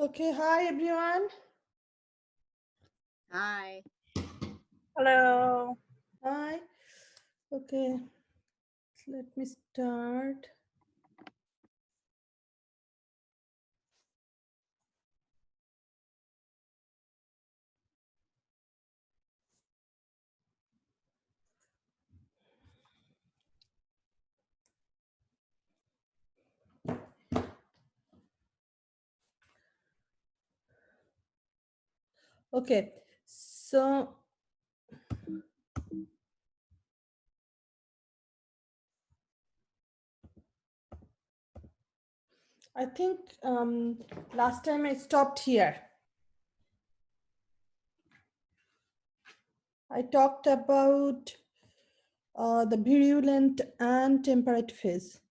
Okay, hi everyone. Hi. Hello. Hi. Okay, let me start. Okay, so I think last time I stopped here. I talked about the virulent and temperate phase.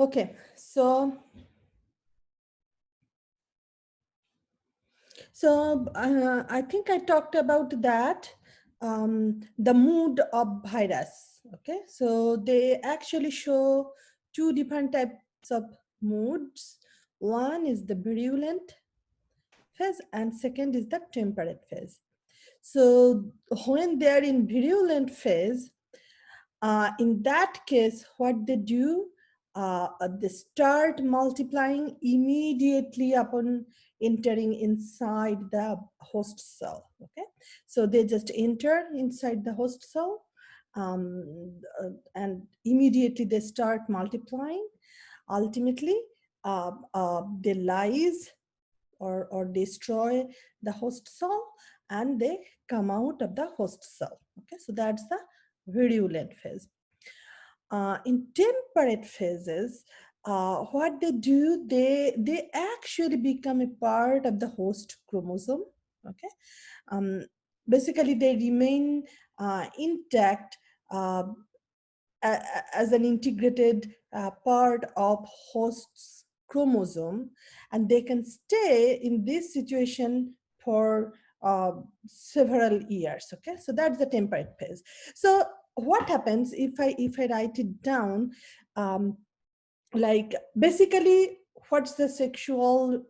Okay, so I think I talked about that, the mood of virus. Okay, so they actually show two different types of moods. One is the virulent phase, and second is the temperate phase. So when they are in virulent phase, in that case, what they do, they start multiplying immediately upon entering inside the host cell. Okay, so they just enter inside the host cell, and immediately they start multiplying. Ultimately, they lyse or destroy the host cell, and they come out of the host cell. Okay, so that's the virulent phase. In temperate phases, what they do, they actually become a part of the host chromosome. Okay, um, basically they remain intact, uh, as an integrated part of host's chromosome, and they can stay in this situation for uh, several years. Okay, so that's the temperate phase. So what happens if I write it down, um, like basically what's the sexual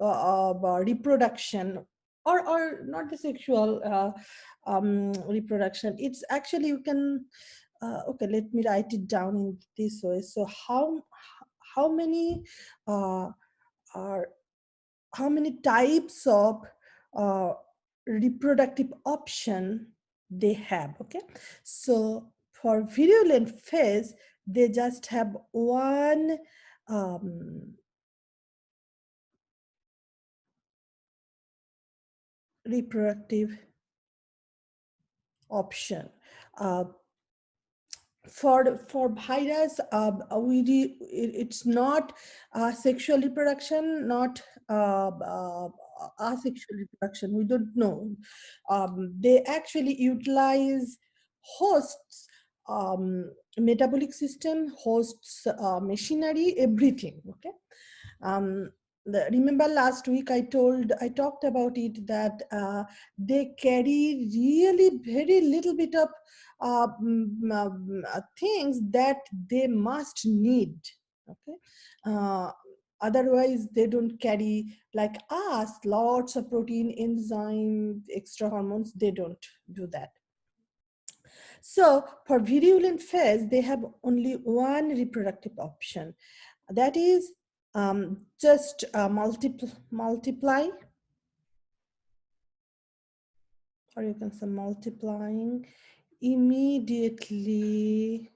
reproduction, or not the sexual reproduction, it's actually you can okay, let me write it down in this way. So how many uh, are how many types of uh, reproductive option they have. Okay, so for virulent phase they just have one um, reproductive option. uh, for virus, it's not sexual reproduction, not asexual reproduction, we don't know. They actually utilize hosts, metabolic system, hosts, machinery, everything. Okay, um, remember last week I talked about it, that they carry really very little bit of things that they must need. Okay, otherwise they don't carry, like us, lots of protein, enzyme, extra hormones. They don't do that. So for virulent phase, they have only one reproductive option, that is just multiply, or you can say multiplying immediately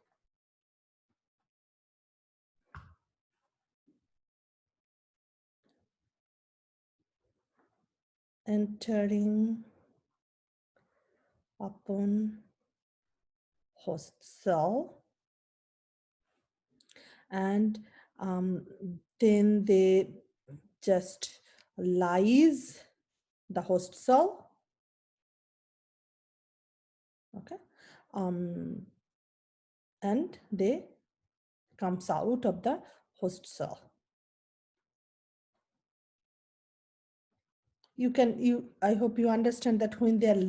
entering upon host cell, and um, then they just lyse the host cell. Okay, um, and they comes out of the host cell. I hope you understand that when they are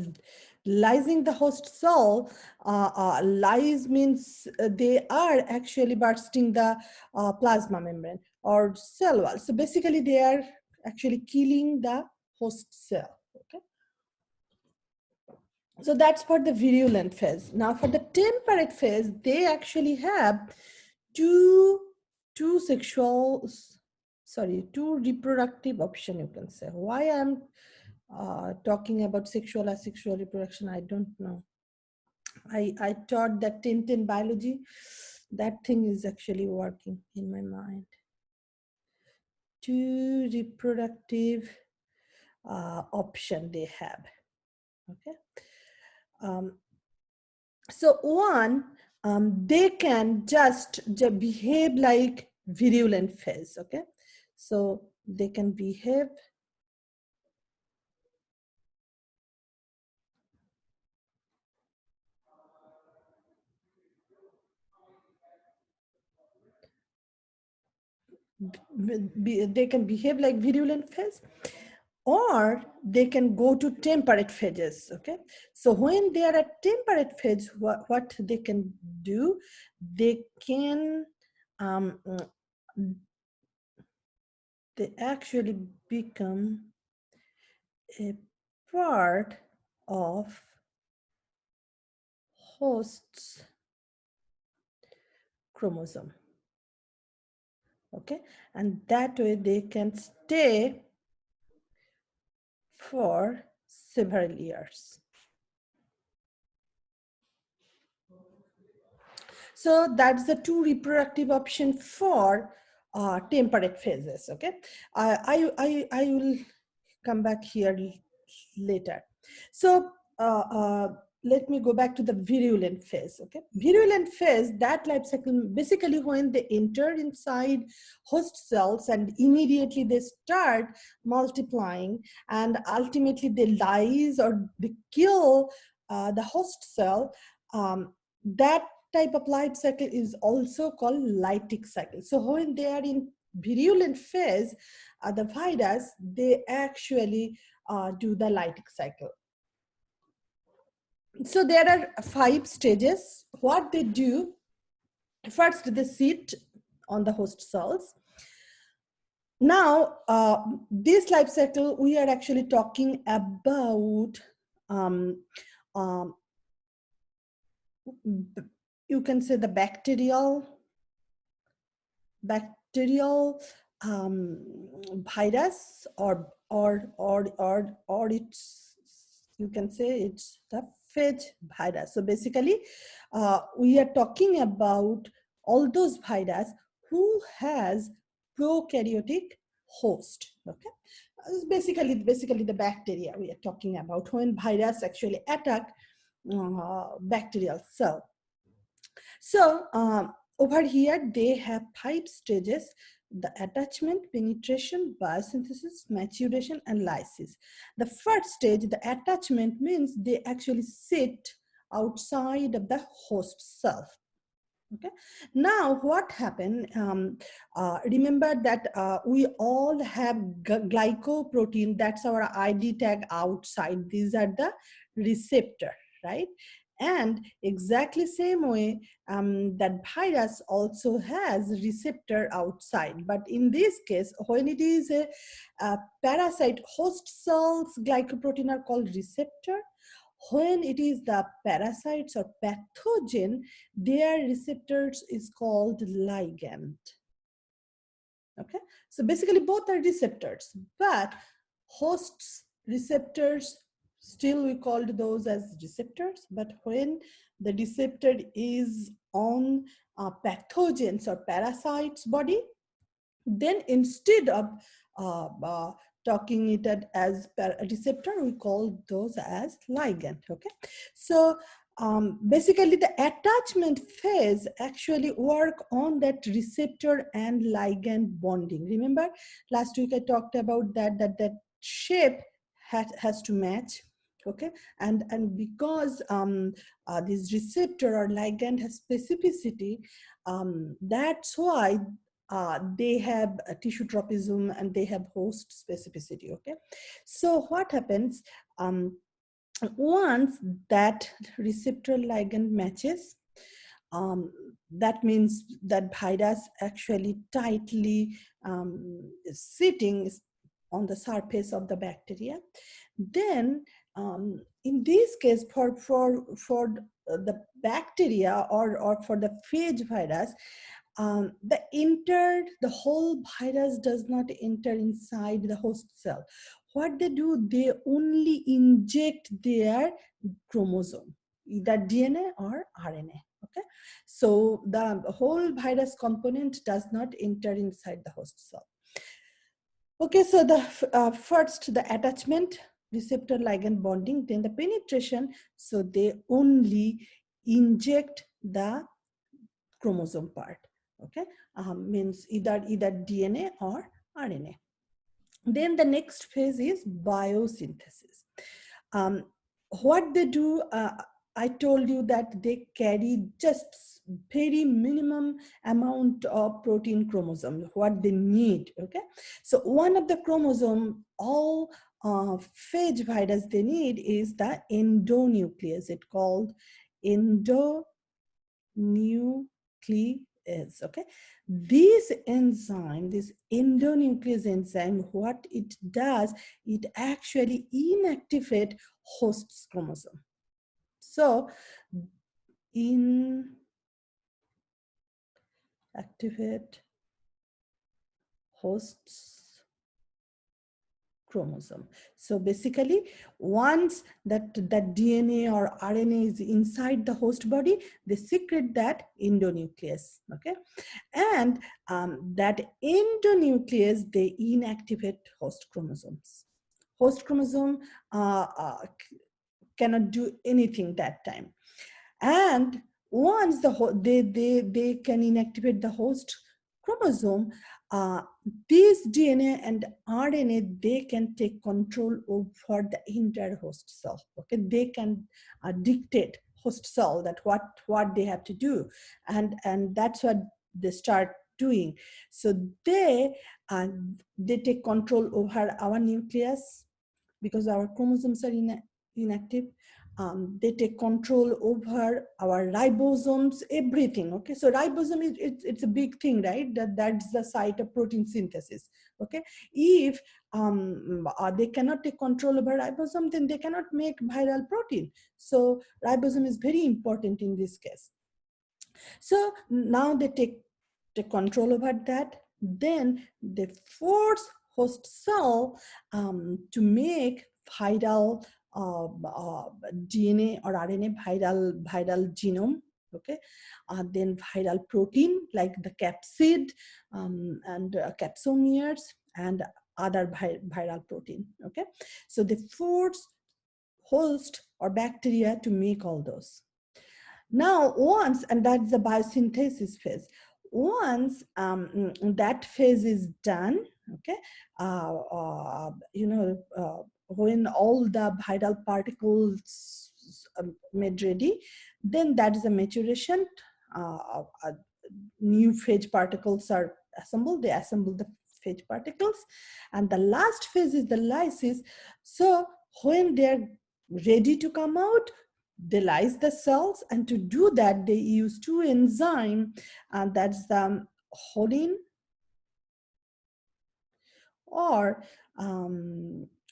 lysing the host cell, lyse means they are actually bursting the plasma membrane or cell wall. So basically they are actually killing the host cell. Okay. So that's for the virulent phase. Now for the temperate phase, they actually have two two sexual two reproductive option, you can say. Why I'm talking about sexual asexual reproduction, I don't know. I taught that in biology. That thing is actually working in my mind. Two reproductive option they have. Okay. Um, so one, they can just behave like virulent phase. Okay. So they can behave they can behave like virulent phase, or they can go to temperate phases. Okay, so when they are at temperate phase, what they can do, they can um, they actually become a part of host's chromosome. Okay, and that way they can stay for several years. So that's the two reproductive option for temperate phases. Okay, I will come back here later. So let me go back to the virulent phase. Okay, virulent phase, that life cycle basically when they enter inside host cells and immediately they start multiplying and ultimately they lyse or they kill the host cell. That type of life cycle is also called lytic cycle. So when they are in virulent phase, the virus, they actually do the lytic cycle. So there are 5 stages. What they do, first they sit on the host cells. Now, this life cycle, we are actually talking about um, um, you can say the bacterial virus, or it's, you can say it's the phage virus. So basically we are talking about all those virus who has prokaryotic host. Okay, it's basically the bacteria we are talking about when virus actually attack bacterial cell. So over here, they have 5 stages: the attachment, penetration, biosynthesis, maturation, and lysis. The first stage, the attachment, means they actually sit outside of the host cell. Okay, now what happened, remember that we all have glycoprotein, that's our ID tag outside. These are the receptor, right? And exactly same way, that virus also has receptor outside, but in this case when it is a parasite, host cells glycoprotein are called receptor. When it is the parasites or pathogen, their receptors is called ligand. Okay, so basically both are receptors, but hosts receptors, still we called those as receptors. But when the receptor is on pathogens or parasites body, then instead of uh, uh, talking it as receptor, we call those as ligand. Okay, so basically the attachment phase actually work on that receptor and ligand bonding. Remember last week I talked about that shape has to match. Okay, and because this receptor or ligand has specificity, that's why they have a tissue tropism and they have host specificity. Okay, so what happens once that receptor ligand matches, that means that virus actually tightly sitting on the surface of the bacteria. Then in this case, for the bacteria or for the phage virus, the whole virus does not enter inside the host cell. What they do, they only inject their chromosome, either DNA or RNA. Okay, so the whole virus component does not enter inside the host cell. Okay, so the first the attachment, receptor ligand bonding, then the penetration. So they only inject the chromosome part. Okay, means either DNA or RNA. Then the next phase is biosynthesis. Um, what they do, I told you that they carry just very minimum amount of protein chromosome, what they need. Okay, so one of the chromosome all phage virus they need is the endonuclease. It's called endonuclease. Okay, this endonuclease enzyme, what it does, it actually inactivate host chromosome. So inactivate hosts chromosome. So basically, once that DNA or RNA is inside the host body, they secrete that endonuclease. Okay, and that endonuclease, they inactivate host chromosomes. Host chromosome cannot do anything that time. And once they can inactivate the host chromosome, these DNA and RNA, they can take control over the entire host cell. Okay, they can dictate host cell that what they have to do, and that's what they start doing. So they take control over our nucleus because our chromosomes are inactive. They take control over our ribosomes, everything. Okay, so ribosome is it's a big thing, right? That's the site of protein synthesis. Okay, if they cannot take control over ribosome, then they cannot make viral protein. So ribosome is very important in this case. So now they take control over that. Then they force host cell to make viral DNA or RNA, viral genome. Okay, then viral protein like the capsid and capsomeres and other viral protein. Okay, so they force host or bacteria to make all those. Now, once, and that's the biosynthesis phase, once that phase is done, okay, when all the viral particles made ready, then that is a maturation. New phage particles are assembled, they assemble the phage particles, and the last phase is the lysis. So when they're ready to come out, they lyse the cells, and to do that they use two enzymes, and that's the choline or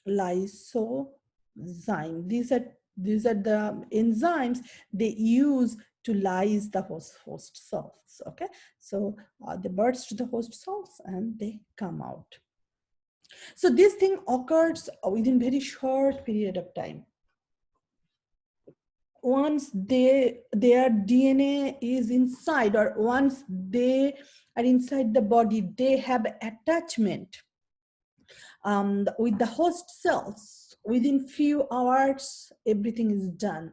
lysozyme. These are the enzymes they use to lyse the host cells. Okay, so they burst the host cells and they come out. So this thing occurs within very short period of time. Once their DNA is inside, or once they are inside the body, they have attachment with the host cells. Within few hours, everything is done,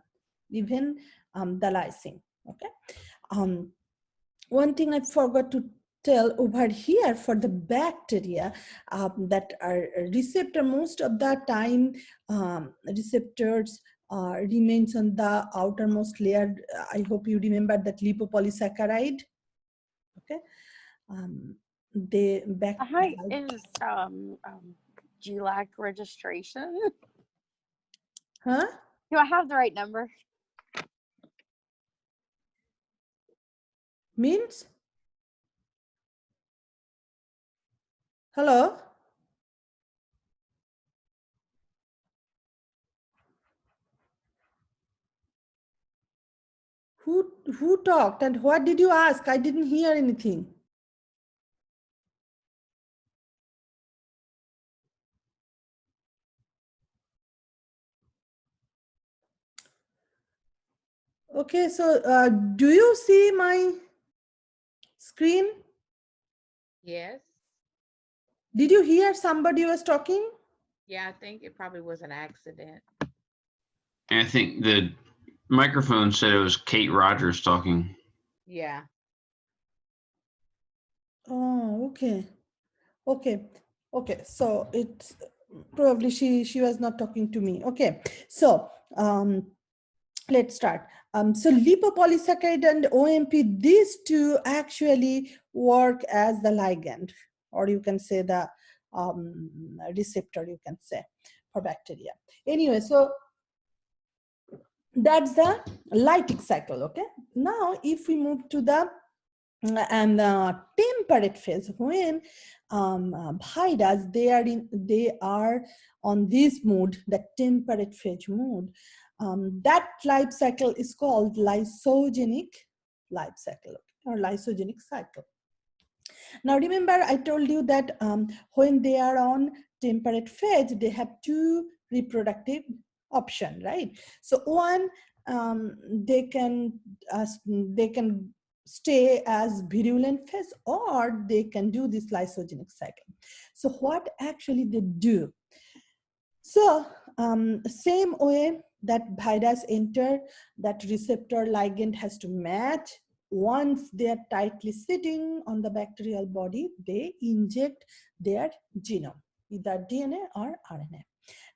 even the lysing. Okay. One thing I forgot to tell over here, for the bacteria that are receptor, most of the time receptors remains on the outermost layer. I hope you remember that lipopolysaccharide. Okay. they back. Hi, do you like registration? Huh? Do I have the right number? Means? Hello? Who talked and what did you ask? I didn't hear anything. Okay, so do you see my screen? Yes. Did you hear somebody was talking? Yeah, I think it probably was an accident. I think the microphone said it was Kate Rogers talking. Yeah. Oh, okay. Okay. Okay. So it's probably she was not talking to me. Okay. So let's start. So lipopolysaccharide and OMP, these two actually work as the ligand, or you can say the receptor, you can say, for bacteria. Anyway, so that's the lytic cycle. Okay. Now, if we move to the temperate phase, when bhidas, they are on this mode, the temperate phase mode, that life cycle is called lysogenic life cycle, or lysogenic cycle. Now remember, I told you that when they are on temperate phase, they have two reproductive option, right? So one, they can stay as virulent phase, or they can do this lysogenic cycle. So what actually they do? So same way that virus enter, that receptor ligand has to match. Once they are tightly sitting on the bacterial body, they inject their genome, either DNA or RNA.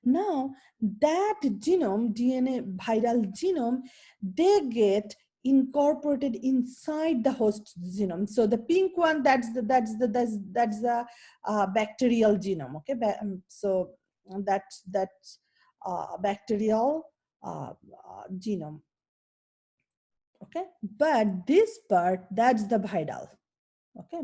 Now that genome, DNA, viral genome, they get incorporated inside the host genome. So the pink one, that's the bacterial genome. Okay, so that's bacterial genome. Okay, but this part, that's the viral. Okay,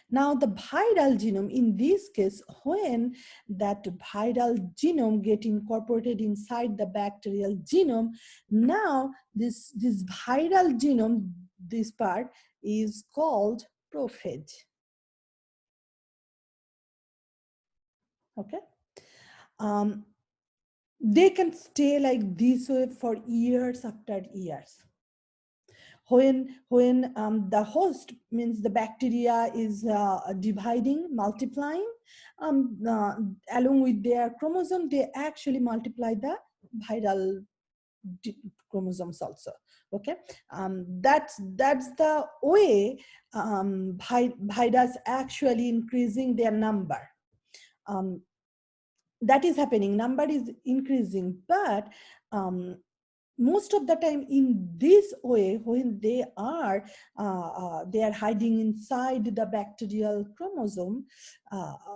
now the viral genome, in this case, when that viral genome get incorporated inside the bacterial genome, now this viral genome, this part is called prophage. Okay, they can stay like this way for years after years. When the host, means the bacteria, is dividing, multiplying, along with their chromosome, they actually multiply the viral chromosomes also. Okay, that's the way virus actually increasing their number. That is happening, number is increasing, but most of the time in this way, when they are hiding inside the bacterial chromosome,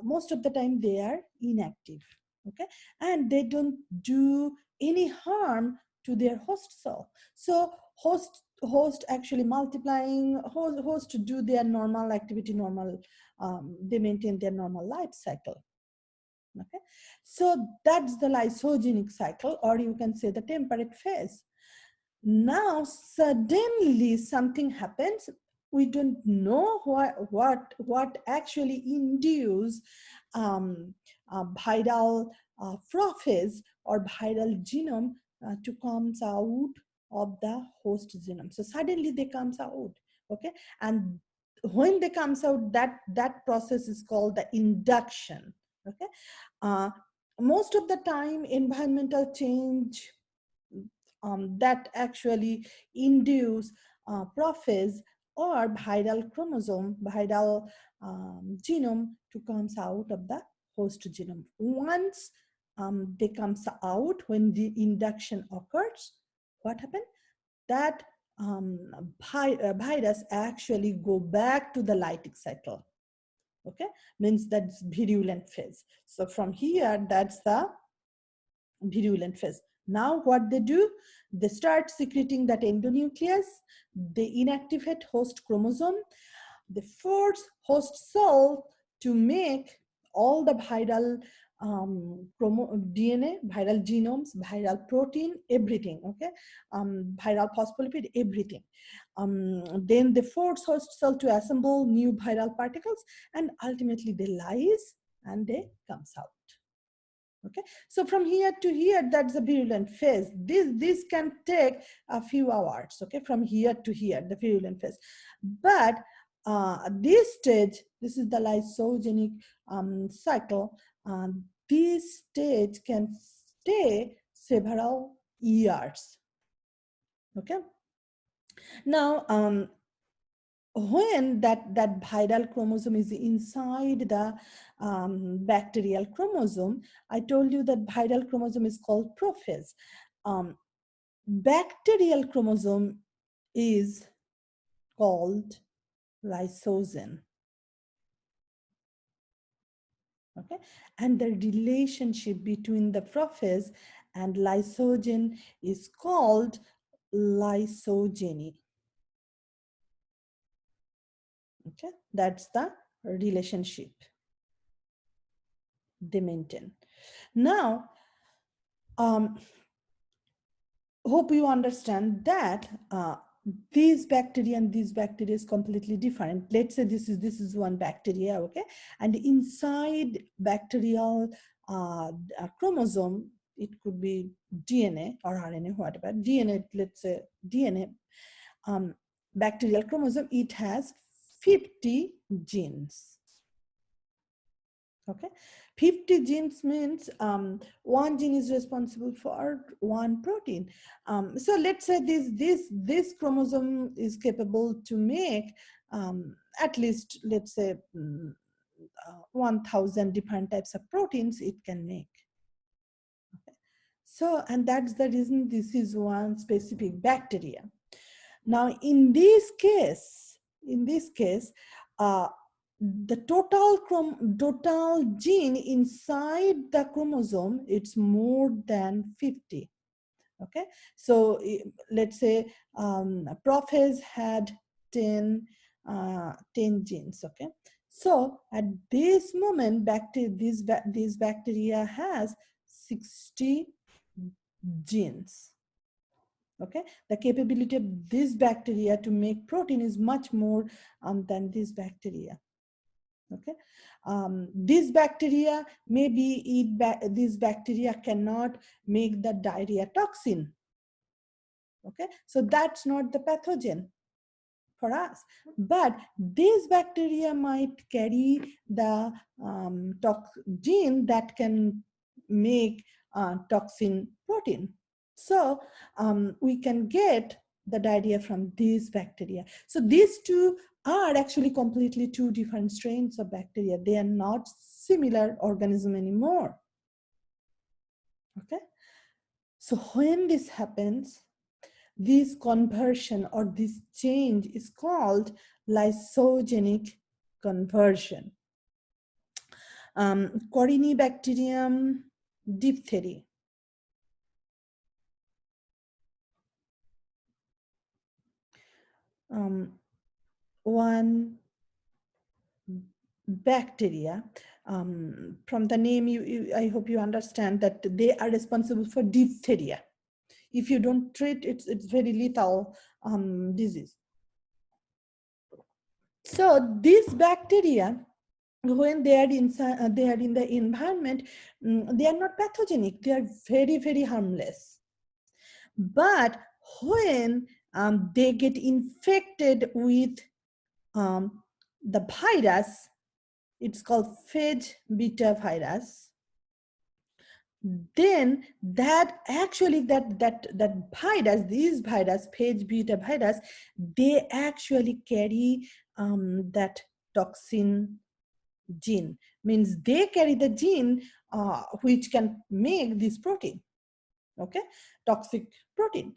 most of the time they are inactive. Okay, and they don't do any harm to their host cell. So host actually multiplying, host do their normal activity, normal, they maintain their normal life cycle. Okay, so that's the lysogenic cycle, or you can say the temperate phase. Now suddenly something happens. We don't know what actually induce viral prophase or viral genome to comes out of the host genome. So suddenly they comes out. Okay, and when they comes out, that process is called the induction. Okay, uh, most of the time environmental change that actually induce prophase or viral chromosome, viral genome to comes out of the host genome. Once they comes out, when the induction occurs, what happened? That virus actually go back to the lytic cycle. Okay, means that's virulent phase. So from here, that's the virulent phase. Now what they do, they start secreting that endonuclease, they inactivate host chromosome, they force host cell to make all the viral DNA, viral genomes, viral protein, everything, okay, viral phospholipid, everything. Then they force host cell to assemble new viral particles, and ultimately they lyse and they comes out. Okay, so from here to here, that's the virulent phase. This can take a few hours. Okay, from here to here, the virulent phase. But this stage, this is the lysogenic cycle. This stage can stay several years. Okay, now when that viral chromosome is inside the bacterial chromosome, I told you that viral chromosome is called prophase. Bacterial chromosome is called lysogen. Okay, and the relationship between the prophase and lysogen is called lysogeny. Okay, that's the relationship they maintain. Now, hope you understand that these bacteria and these bacteria is completely different. Let's say this is one bacteria, okay, and inside bacterial chromosome, it could be DNA or RNA, whatever. DNA, let's say DNA, bacterial chromosome, it has 50 genes. Okay, 50 genes means one gene is responsible for one protein. So let's say this chromosome is capable to make at least, let's say 1,000 different types of proteins it can make. Okay. So, and that's the reason this is one specific bacteria. Now, in this case, the total gene inside the chromosome, it's more than 50. Okay, so let's say prophase had 10 genes. Okay, so at this moment, this bacteria has 60 genes. Okay, the capability of this bacteria to make protein is much more than this bacteria. Okay, this bacteria, maybe this bacteria cannot make the diarrhea toxin. Okay, so that's not the pathogen for us, but this bacteria might carry the gene that can make toxin protein. So we can get the diarrhea from these bacteria. So these two are actually completely two different strains of bacteria. They are not similar organism anymore. Okay. So when this happens, this conversion or this change is called lysogenic conversion. Corynebacterium diphthery. One bacteria, from the name, I hope you understand that they are responsible for diphtheria. If you don't treat it, it's very lethal disease. So these bacteria, when they are inside, they are in the environment, they are not pathogenic. They are very, very harmless. But when they get infected with the virus, it's called phage beta virus, then that actually that virus, these virus, phage beta virus, they actually carry that toxin gene. Means they carry the gene which can make this protein, okay, toxic protein.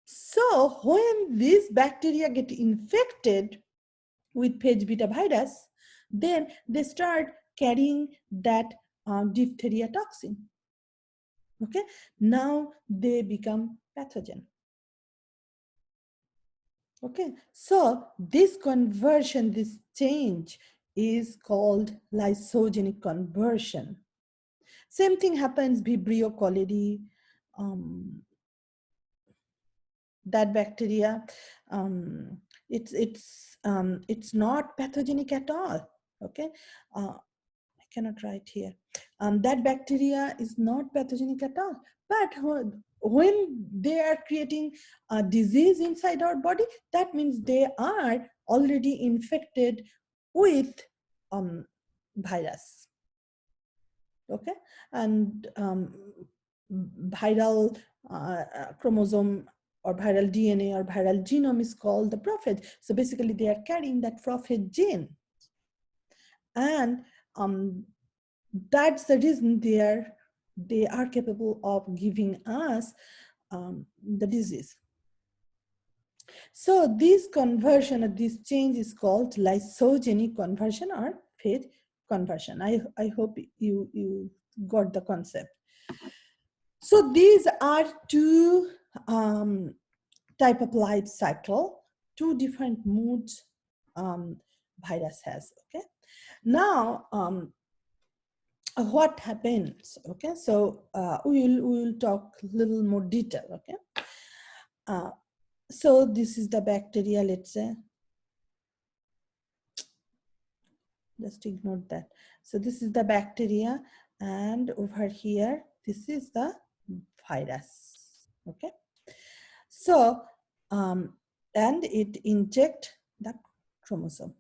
So when these bacteria get infected with phage beta virus, then they start carrying that diphtheria toxin. Okay, now they become pathogen. Okay, so this conversion, this change is called lysogenic conversion. Same thing happens Vibrio cholerae, that bacteria, it's not pathogenic at all. Okay, I cannot write here. That bacteria is not pathogenic at all. But when they are creating a disease inside our body, that means they are already infected with virus. Okay, and viral chromosome or viral DNA or viral genome is called the prophet. So basically, they are carrying that prophet gene, and that's the reason they are capable of giving us the disease. So this conversion or this change is called lysogenic conversion or phage conversion. I hope you got the concept. So these are two type of life cycle, two different moods virus has. Okay, now what happens? Okay, so we will talk a little more detail. Okay, so this is the bacteria. Let's say, just ignore that. So this is the bacteria, and over here this is the virus. Okay, so and it inject the chromosome.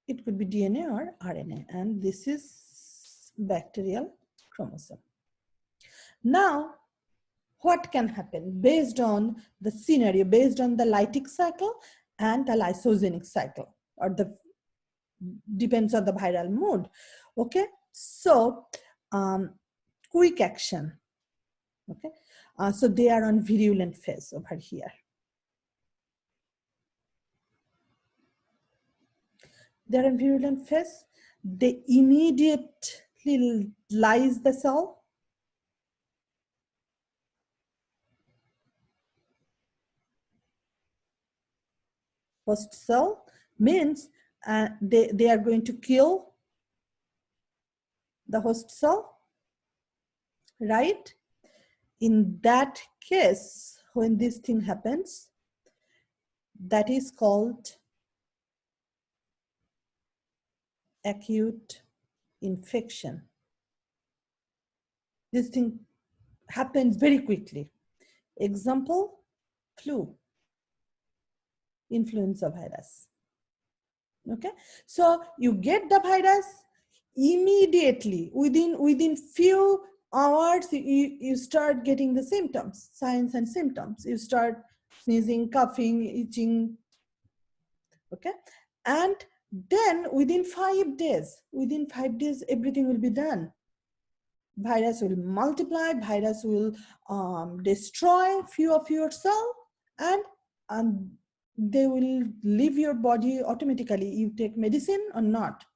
It could be DNA or RNA, and this is bacterial chromosome. Now, what can happen based on the scenario, based on the lytic cycle and the lysogenic cycle, or the depends on the viral mode. Okay, so quick action. Okay, so they are on virulent phase over here. They're in virulent phase. They immediately lyse the cell. Host cell means they are going to kill the host cell, right? In that case, when this thing happens, that is called acute infection. This thing happens very quickly. Example, flu, influenza virus. Okay, so you get the virus immediately, within few hours, you start getting the symptoms, signs and symptoms. You start sneezing, coughing, itching. Okay, and then within 5 days, everything will be done. Virus will multiply, virus will destroy few of your cells, and they will leave your body automatically. You take medicine or not.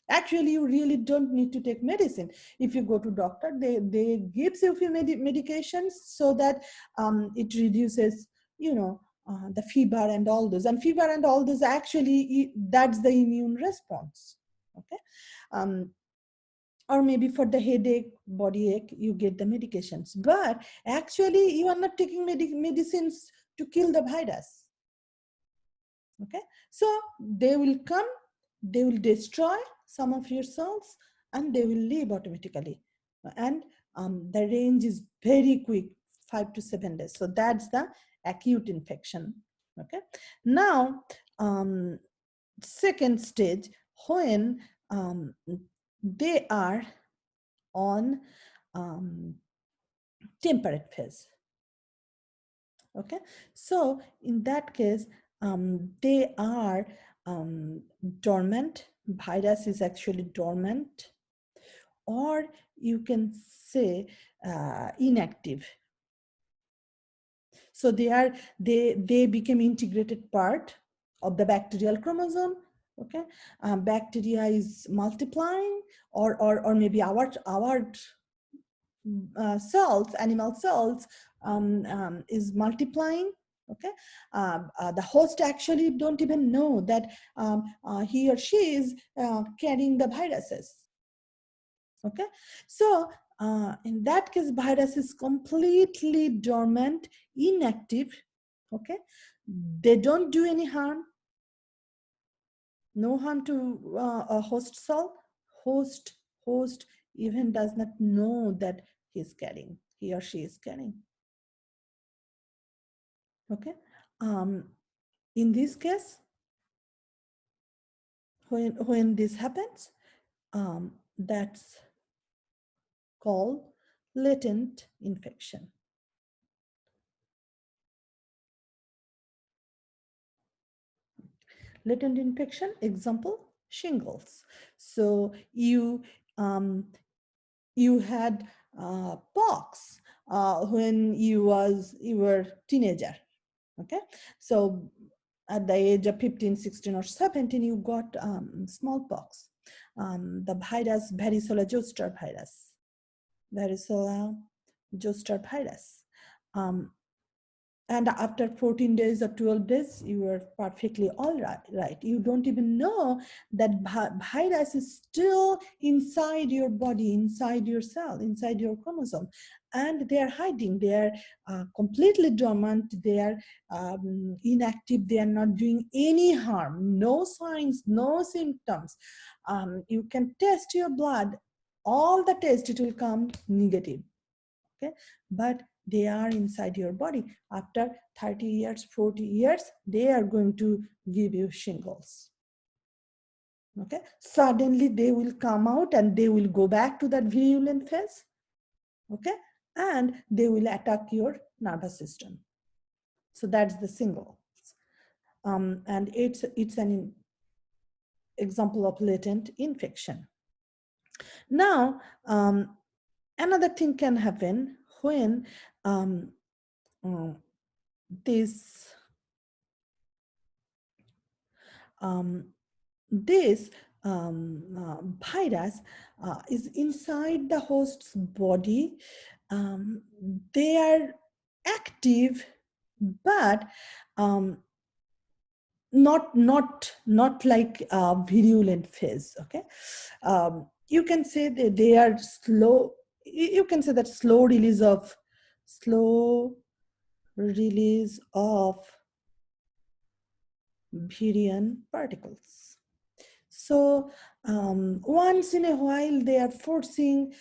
Actually, you really don't need to take medicine. If you go to doctor, they gives you few medications so that it reduces, the fever and all those. And fever and all those, actually, that's the immune response. Okay. Or maybe for the headache, body ache, you get the medications. But actually, you are not taking medicines to kill the virus. Okay, so they will come, they will destroy some of your cells, and they will leave automatically. And the range is very quick, 5 to 7 days. So that's the acute infection. Okay, now second stage, when they are on temperate phase. Okay, so in that case, they are dormant. Virus is actually dormant, or you can say inactive. So they became integrated part of the bacterial chromosome, Okay, bacteria is multiplying, or maybe our cells, animal cells, is multiplying. Okay, the host actually don't even know that he or she is carrying the viruses. Okay, so in that case, virus is completely dormant, inactive. Okay, they don't do any harm, no harm to a host cell. Host even does not know that he or she is carrying. Okay, in this case, when this happens, that's called latent infection. Latent infection, example, shingles. So you had pox when you were teenager. Okay, so at the age of 15, 16, or 17, you got smallpox. The virus, varicella zoster virus. And after 14 days or 12 days, you were perfectly all right. You don't even know that virus is still inside your body, inside your cell, inside your chromosome. And they are hiding. They are completely dormant. They are inactive. They are not doing any harm. No signs, no symptoms. You can test your blood. All the tests, it will come negative. Okay, but they are inside your body. After 30 years, 40 years, they are going to give you shingles. Okay, suddenly they will come out and they will go back to that virulent phase. Okay, and they will attack your nervous system. So that's the single. And it's an example of latent infection. Now, another thing can happen when this this virus is inside the host's body. They are active, but not like a virulent phase. Okay, you can say that they are slow. You can say that slow release of virion particles. So once in a while, they are forcing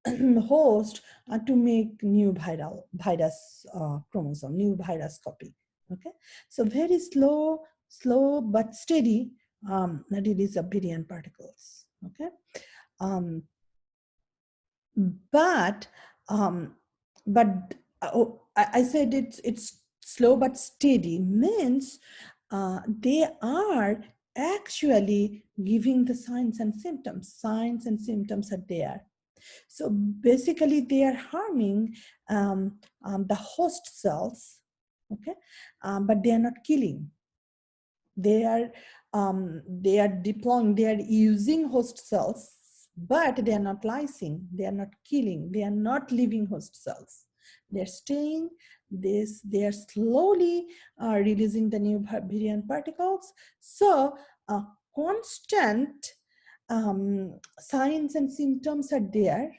host to make new virus chromosome, new virus copy. Okay, so very slow but steady release of virion particles. Okay, but I said it's slow but steady means they are actually giving the signs and symptoms. Signs and symptoms are there. So basically, they are harming the host cells. Okay, but they are not killing. They are deploying. They are using host cells, but they are not lysing. They are not killing. They are not leaving host cells. They are staying. They are slowly releasing the new virion particles. So constant signs and symptoms are there,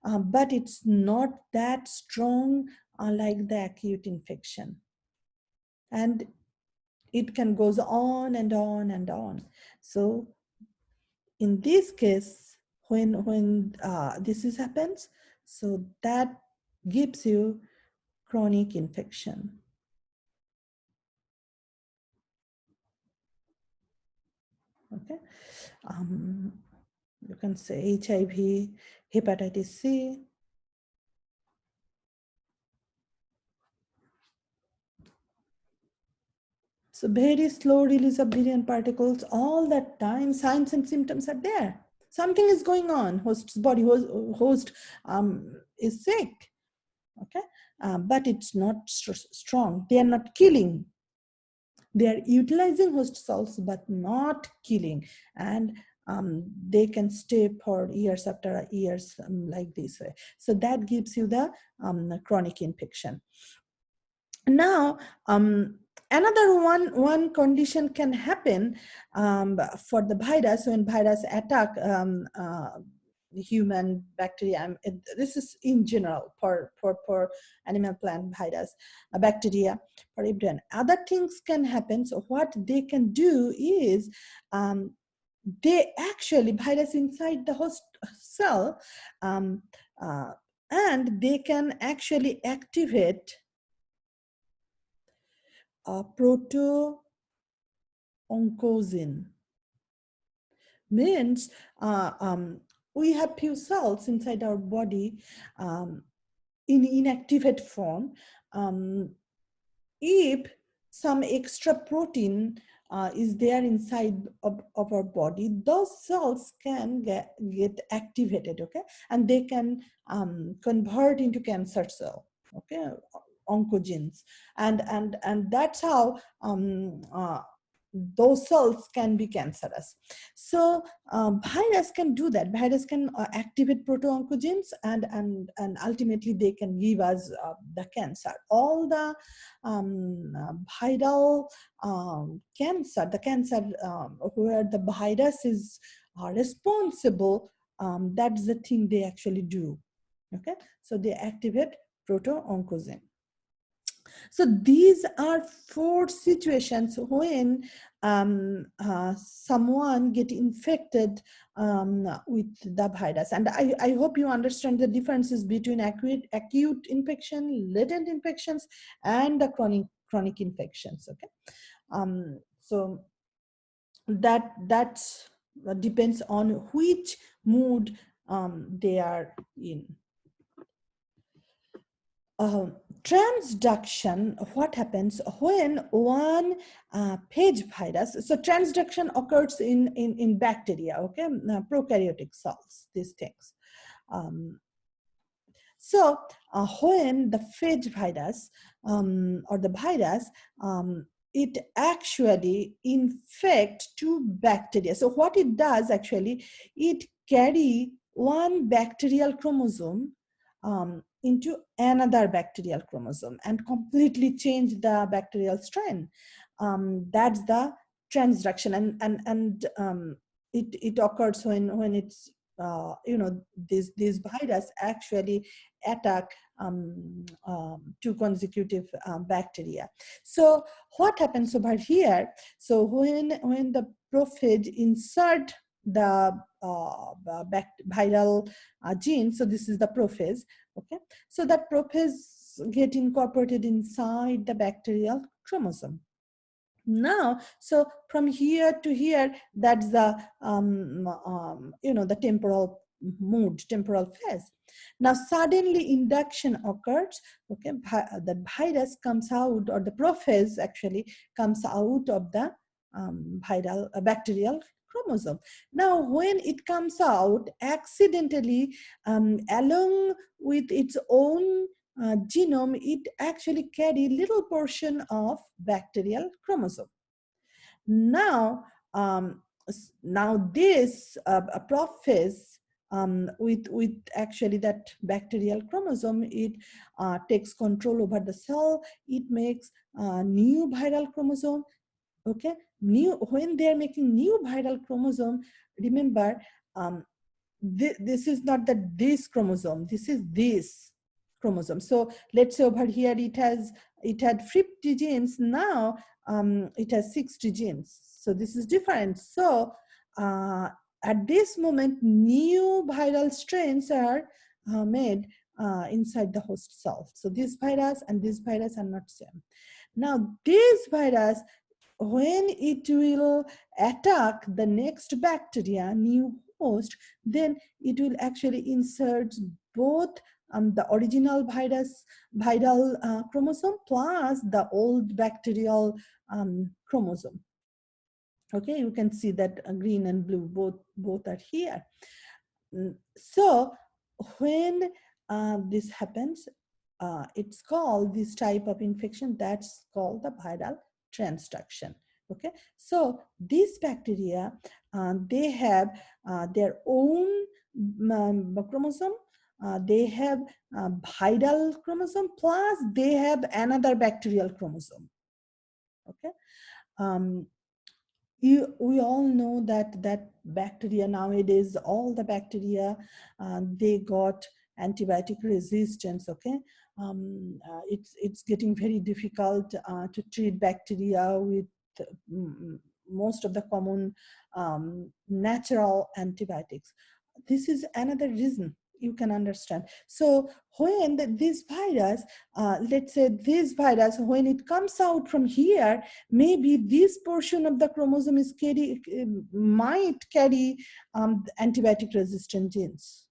but it's not that strong like the acute infection. And it can goes on and on and on. So in this case, when this happens, so that gives you chronic infection. Okay, you can say HIV, hepatitis C. So very slow release of virion particles all that time. Signs and symptoms are there. Something is going on. Host's body, host is sick. Okay, but it's not strong. They are not killing. They are utilizing host cells but not killing, and they can stay for years after years, like this way. So that gives you the chronic infection. Now, another one condition can happen for the virus when virus attack human bacteria. This is in general for animal, plant, virus, bacteria, for everyone. Other things can happen. So what they can do is they actually virus inside the host cell, um, uh, and they can actually activate proto-oncosin. Means we have few cells inside our body in inactivate form. If some extra protein is there inside of our body, those cells can get activated, okay, and they can convert into cancer cell, okay, oncogenes, and that's how those cells can be cancerous. So virus can do that. Virus can activate proto-oncogenes, and ultimately they can give us the cancer. All the viral cancer, the cancer where the virus is responsible, that's the thing they actually do. Okay, so they activate proto-oncogen. So these are 4 situations when someone get infected with the virus. And I hope you understand the differences between acute infection, latent infections, and the chronic infections. Okay, so that depends on which mood they are in. Transduction, what happens when one phage virus, so transduction occurs in bacteria, okay, prokaryotic cells, these things. So when the phage virus or the virus, it actually infects 2 bacteria. So what it does actually, it carry one bacterial chromosome into another bacterial chromosome and completely change the bacterial strain. That's the transduction, and it occurs when it's this virus actually attack 2 consecutive bacteria. So what happens over here? So when the prophage insert the viral gene, so this is the prophase, okay, so that prophase get incorporated inside the bacterial chromosome. Now, so from here to here, that's the the temporal mood, temporal phase. Now suddenly induction occurs, okay, the virus comes out, or the prophase actually comes out of the bacterial chromosome. Now when it comes out accidentally, along with its own genome, it actually carry little portion of bacterial chromosome. Now, now this prophase with actually that bacterial chromosome, it takes control over the cell. It makes new viral chromosome. Okay, when they are making new viral chromosome, remember, this is not this chromosome, this is this chromosome. So let's say over here it had 50 genes, now it has 60 genes. So this is different. So at this moment, new viral strains are made inside the host cell. So this virus and this virus are not same. Now this virus, when it will attack the next bacteria, new host, then it will actually insert both the original viral chromosome plus the old bacterial chromosome. Okay, you can see that green and blue both are here. So when this happens, it's called, this type of infection, that's called the viral transduction. Okay, so these bacteria, they have their own chromosome. They have viral chromosome, plus they have another bacterial chromosome. Okay, we all know that bacteria nowadays, all the bacteria, they got antibiotic resistance. Okay, it's getting very difficult to treat bacteria with most of the common natural antibiotics. This is another reason you can understand. So when this virus, let's say this virus, when it comes out from here, maybe this portion of the chromosome is might carry antibiotic resistant genes.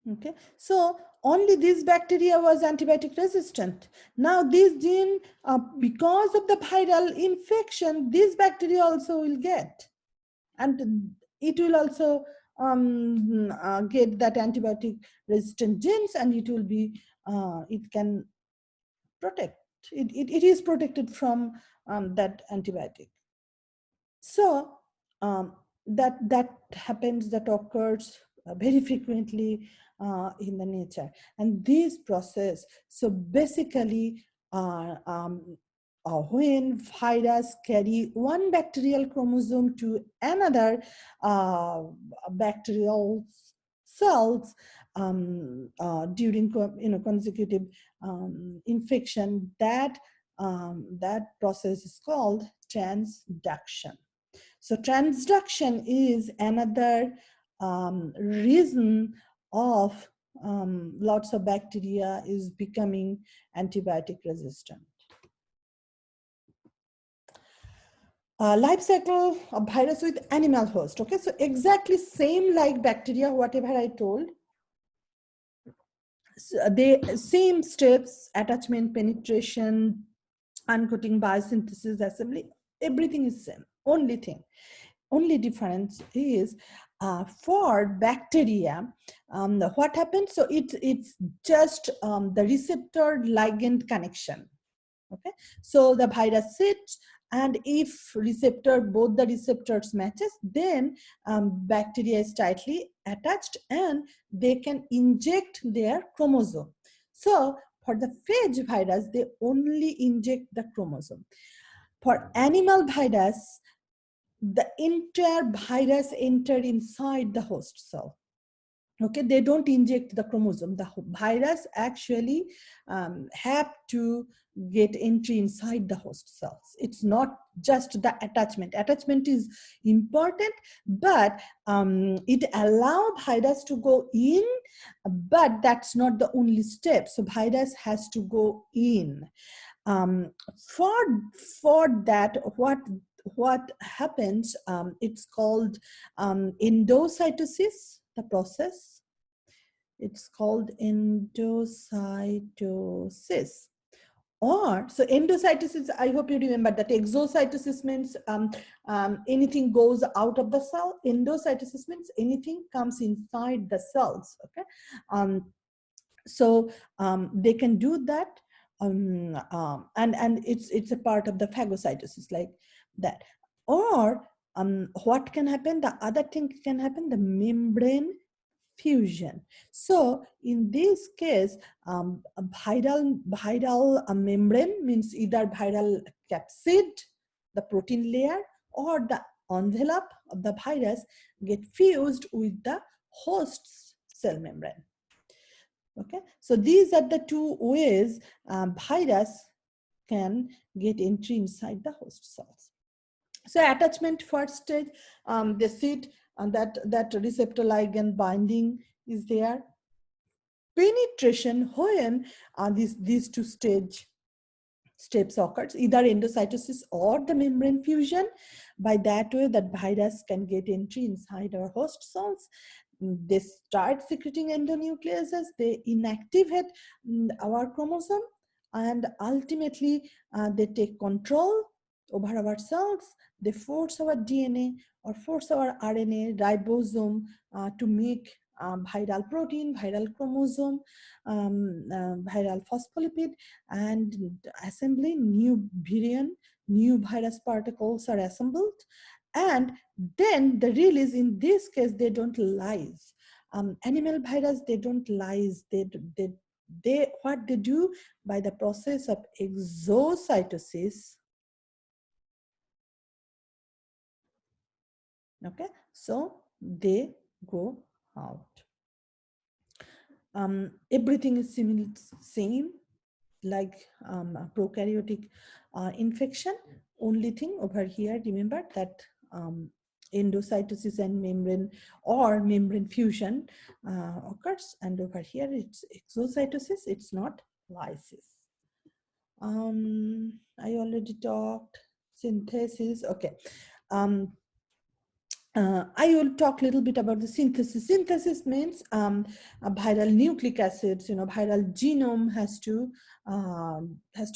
Okay, so only this bacteria was antibiotic resistant. Now this gene, because of the viral infection, this bacteria also will get, and it will also get that antibiotic resistant genes, and it will be, it can protect, it is protected from that antibiotic. So that happens, that occurs very frequently in the nature. And this process, so basically when virus carry one bacterial chromosome to another bacterial cells during consecutive infection, that process is called transduction. So transduction is another reason of lots of bacteria is becoming antibiotic resistant. Life cycle of virus with animal host. Okay, so exactly same like bacteria, whatever I told. So the same steps: attachment, penetration, uncoating, biosynthesis, assembly, everything is same. Only difference is for bacteria, what happens? So it's just the receptor ligand connection. Okay, so the virus sits, and if both the receptors matches, then bacteria is tightly attached and they can inject their chromosome. So for the phage virus, they only inject the chromosome. For animal virus, the entire virus entered inside the host cell. Okay, they don't inject the chromosome. The virus actually have to get entry inside the host cells. It's not just the attachment. Attachment is important, but it allows virus to go in, but that's not the only step. So virus has to go in. For that, what happens, it's called endocytosis, the process. It's called endocytosis. Or, so endocytosis, I hope you remember that. Exocytosis means anything goes out of the cell. Endocytosis means anything comes inside the cells. Okay, so they can do that, and it's a part of the phagocytosis, like that. Or what can happen? The other thing can happen, the membrane fusion. So in this case, a viral membrane means either viral capsid, the protein layer, or the envelope of the virus get fused with the host's cell membrane. Okay, so these are the two ways virus can get entry inside the host cells. So attachment, first stage, they sit, and that receptor ligand binding is there. Penetration, when these two steps occurs, either endocytosis or the membrane fusion. By that way, that virus can get entry inside our host cells. They start secreting endonucleases, they inactivate our chromosome, and ultimately they take control over our cells. They force our DNA or force our RNA ribosome to make viral protein, viral chromosome, viral phospholipid, and assembly new virion, new virus particles are assembled, and then the release. In this case, they don't lyse. Animal virus, they don't lyse. They what they do by the process of exocytosis. Okay, so they go out. Everything is same like prokaryotic infection. Only thing over here, remember that endocytosis and membrane or membrane fusion occurs, and over here it's exocytosis, it's not lysis. I already talked synthesis. Okay. I will talk a little bit about the synthesis. Synthesis means viral nucleic acids, viral genome has to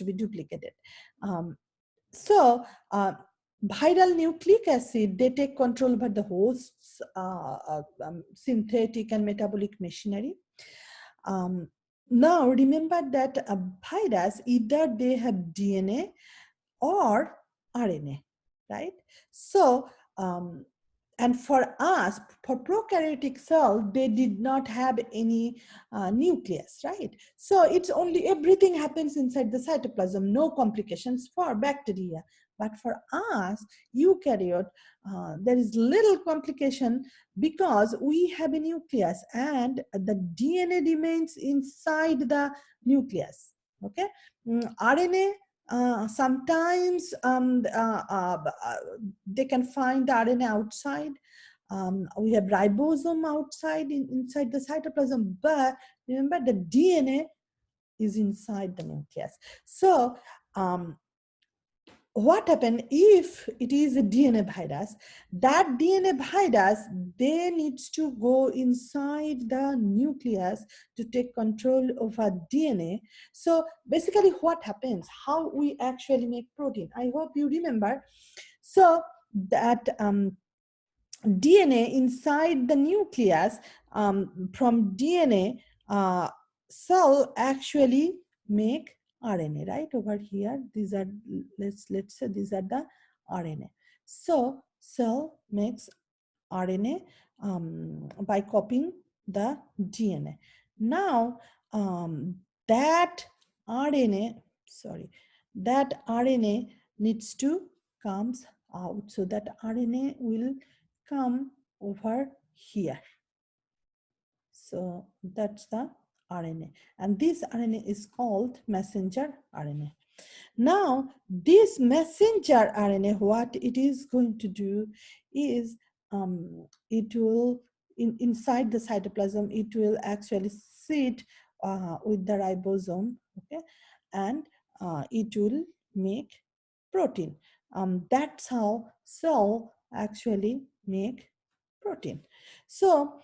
be duplicated. So viral nucleic acid, they take control over the host's synthetic and metabolic machinery. Now remember that a virus, either they have DNA or RNA, right? So and for us, for prokaryotic cell, they did not have any nucleus, right? So it's only, everything happens inside the cytoplasm, no complications for bacteria. But for us, eukaryote, there is little complication because we have a nucleus and the DNA remains inside the nucleus, okay? RNA, sometimes they can find the RNA outside. We have ribosome outside inside the cytoplasm, but remember the DNA is inside the nucleus. So what happens if it is a DNA virus? That DNA virus, they needs to go inside the nucleus to take control over DNA. So basically what happens, how we actually make protein, I hope you remember. So that DNA inside the nucleus, from DNA, cell actually make RNA, right? Over here, these are, let's say these are the RNA. So cell makes RNA by copying the DNA. Now that RNA needs to comes out. So that RNA will come over here. So that's the RNA, and this RNA is called messenger RNA. Now this messenger RNA, what it is going to do is it will inside the cytoplasm, it will actually sit with the ribosome, okay, and it will make protein. That's how cell actually make protein. So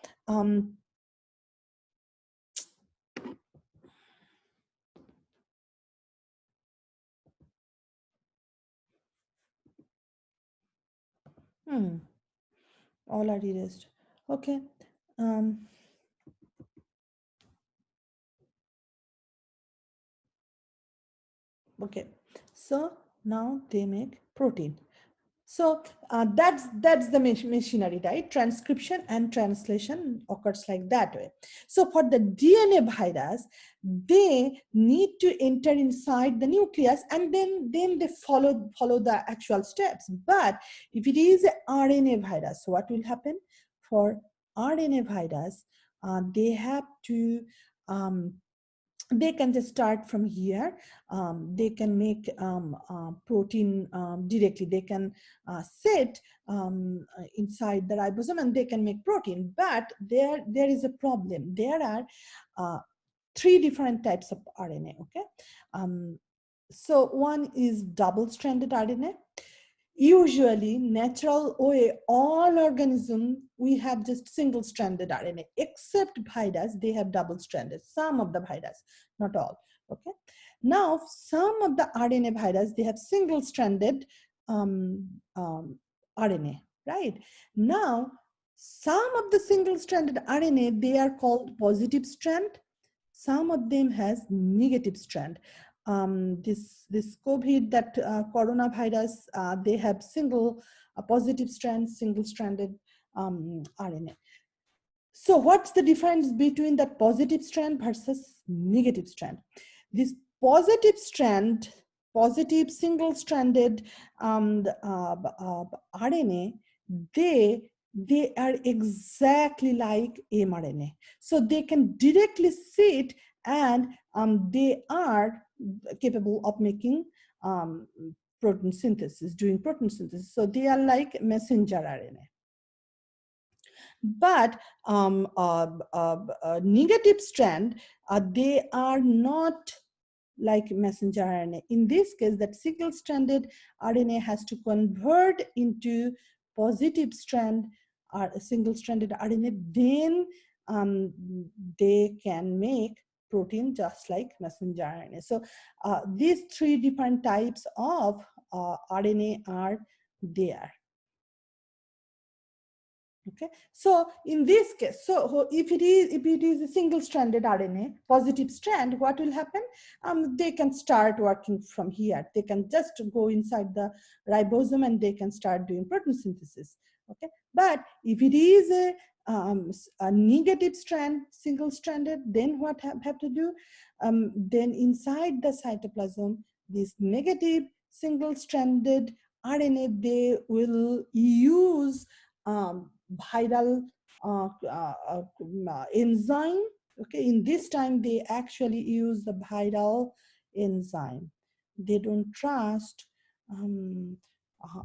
all are erased. Okay. Okay. So now they make protein. So that's the machinery, right? Transcription and translation occurs like that way. So for the DNA virus, they need to enter inside the nucleus, and then they follow the actual steps. But if it is an RNA virus, what will happen? For RNA virus, they have to they can just start from here. They can make protein directly. They can sit inside the ribosome and they can make protein. But there is a problem. There are 3 different types of RNA. Okay. So one is double-stranded RNA. Usually, natural way, all organisms, we have just single-stranded RNA, except virus, they have double-stranded, some of the virus, not all, okay? Now, some of the RNA virus, they have single-stranded RNA, right? Now, Some of the single-stranded RNA, they are called positive strand. Some of them has negative strand. This COVID, that coronavirus, they have positive strand, single-stranded RNA. So what's the difference between that positive strand versus negative strand? This positive strand, positive single-stranded RNA, they are exactly like mRNA. So they can directly sit, and they are capable of making protein synthesis, doing protein synthesis. So they are like messenger RNA. But negative strand, they are not like messenger RNA. In this case, that single-stranded RNA has to convert into positive strand or single-stranded RNA, then they can make protein just like messenger RNA. So these three different types of RNA are there. Okay, so in this case, so if it is a single-stranded RNA, positive strand, what will happen? They can start working from here. They can just go inside the ribosome and they can start doing protein synthesis. Okay, but if it is a negative strand, single-stranded, then what have to do? Then inside the cytoplasm, this negative single-stranded RNA, they will use viral enzyme. Okay, in this time they actually use the viral enzyme. They don't trust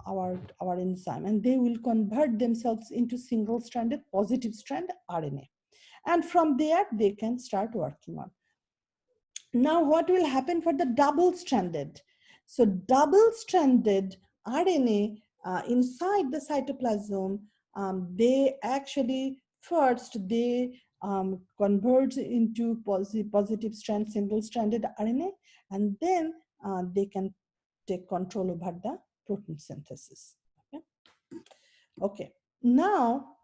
our enzyme, and they will convert themselves into single-stranded positive strand RNA, and from there they can start working on. Now, what will happen for the double-stranded? So double-stranded RNA inside the cytoplasm, they actually first they convert into positive strand, single-stranded RNA, and then they can take control over the protein synthesis. Okay. Okay. Now.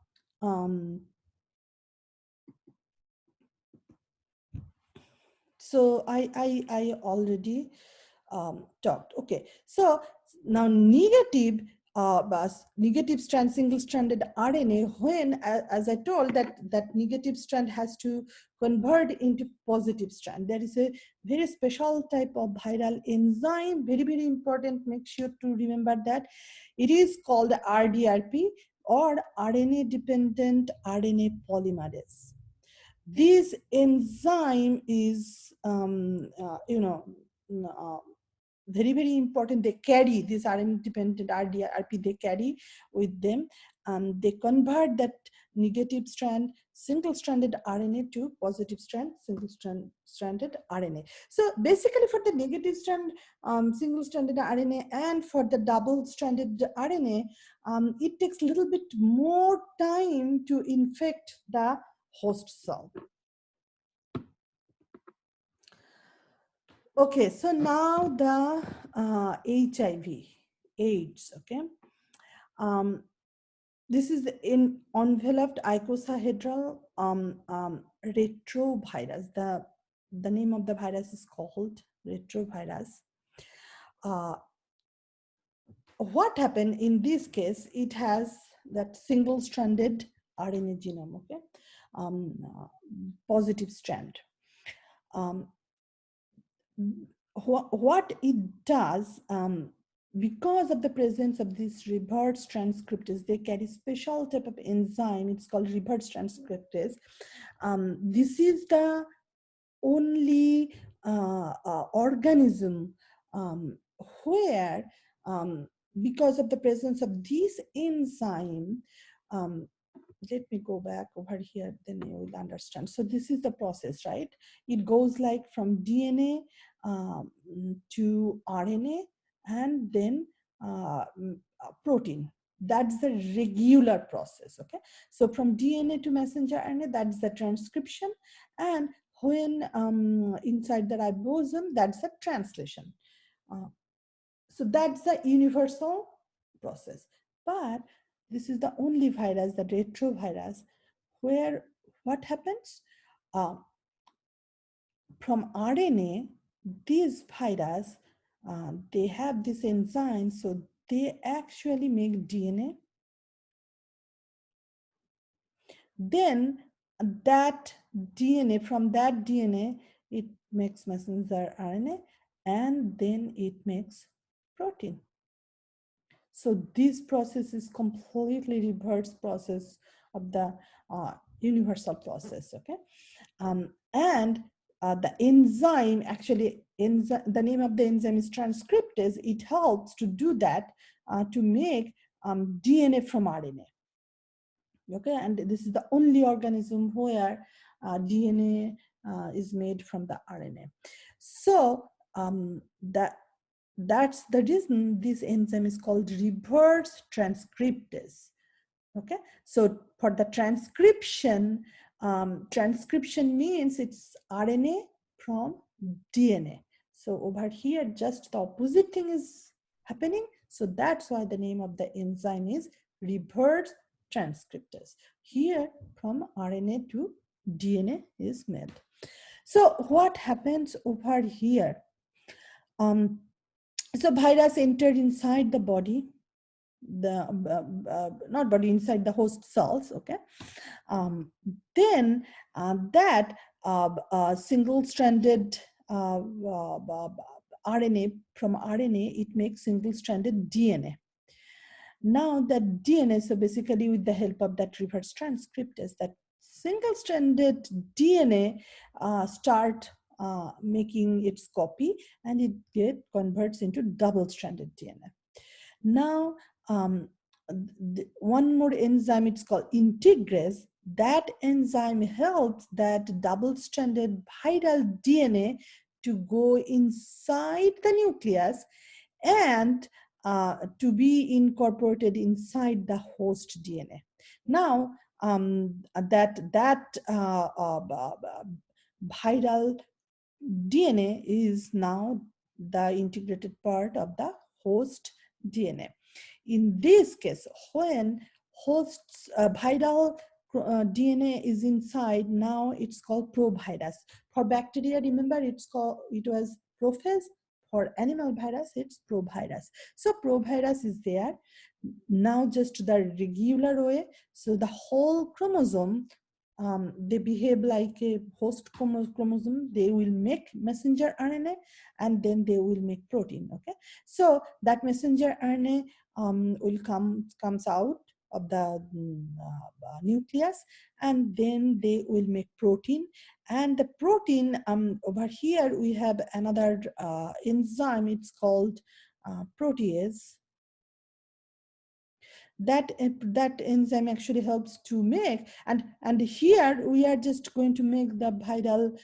So I already talked. Okay, so now negative strand, single-stranded RNA, when, as I told, that negative strand has to convert into positive strand, there is a very special type of viral enzyme, very important. Make sure to remember that it is called RDRP, or RNA dependent RNA polymerase. This enzyme is very important. They carry this RNA dependent RDRP, they carry with them, and they convert that negative strand, single-stranded RNA to positive strand, single-stranded RNA. So basically for the negative strand, single-stranded RNA, and for the double-stranded RNA, it takes a little bit more time to infect the host cell. Okay, so now the HIV, AIDS. Okay, this is in enveloped icosahedral retrovirus. The name of the virus is called retrovirus. What happened in this case? It has that single-stranded RNA genome. Okay, positive strand. What it does, because of the presence of these reverse transcriptase, they carry special type of enzyme. It's called reverse transcriptase. This is the only organism where, because of the presence of this enzyme, let me go back over here, then you will understand. So this is the process, right? It goes like from DNA to RNA, and then protein. That's the regular process. Okay, so from DNA to messenger RNA, that's the transcription, and when inside the ribosome, that's the translation. So that's the universal process. But This is the only virus, the retrovirus, where what happens? Uh, from RNA, these virus, they have this enzyme, so they actually make DNA. Then that DNA, from that DNA, it makes messenger RNA, and then it makes protein. So this process is completely reverse process of the universal process, okay? And the enzyme, actually, the name of the enzyme is transcriptase. It helps to do that, to make DNA from RNA. Okay, and this is the only organism where DNA is made from the RNA. So that's the reason this enzyme is called reverse transcriptase. Okay, so for the transcription, transcription means it's RNA from DNA. So over here, just the opposite thing is happening. So that's why the name of the enzyme is reverse transcriptase. Here, from RNA to DNA is made. So what happens over here? So virus entered inside the body, not body, inside the host cells, okay? Then that single-stranded RNA, from RNA, it makes single-stranded DNA. Now that DNA, so basically with the help of that reverse transcriptase, that single-stranded DNA start making its copy, and it converts into double-stranded DNA. Now, one more enzyme, it's called integrase. That enzyme helps that double-stranded viral DNA to go inside the nucleus and to be incorporated inside the host DNA. Now, that viral DNA is now the integrated part of the host DNA. In this case, when hosts viral DNA is inside, now it's called provirus. For bacteria, remember it was prophase. For animal virus, it's provirus. So provirus is there. Now just the regular way. So the whole chromosome, they behave like a host chromosome. They will make messenger RNA, and then they will make protein. Okay, so that messenger RNA will comes out of the nucleus, and then they will make protein. And the protein, over here we have another enzyme. It's called protease. That enzyme actually helps to make, and here we are just going to make the viral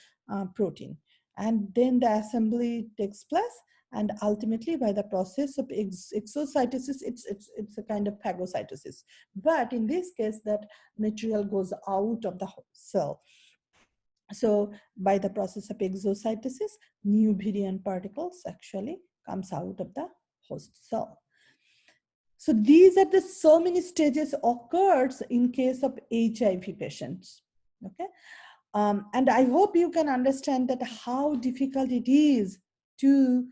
protein, and then the assembly takes place, and ultimately by the process of exocytosis, it's a kind of phagocytosis, but in this case that material goes out of the cell. So by the process of exocytosis, new virion particles actually comes out of the host cell. So these are the so many stages occurs in case of HIV patients. Okay, and I hope you can understand that how difficult it is to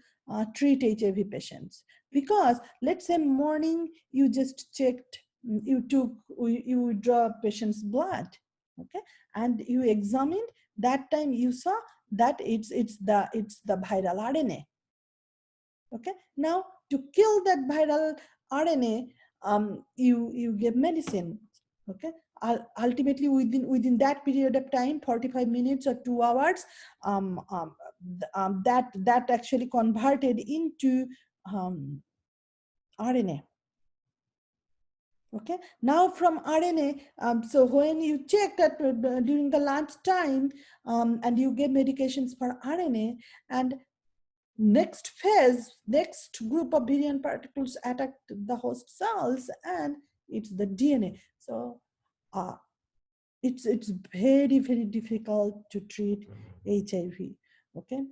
treat HIV patients, because let's say morning you just checked, you draw patient's blood, okay, and you examined. That time you saw that it's the viral RNA. Okay, now to kill that viral RNA, you give medicine. Okay, ultimately within that period of time, 45 minutes or 2 hours, that actually converted into RNA. Okay, now from RNA, so when you check that during the lunch time, and you give medications for RNA, and next phase, next group of virion particles attack the host cells, and it's the DNA. So it's very, very difficult to treat HIV, okay,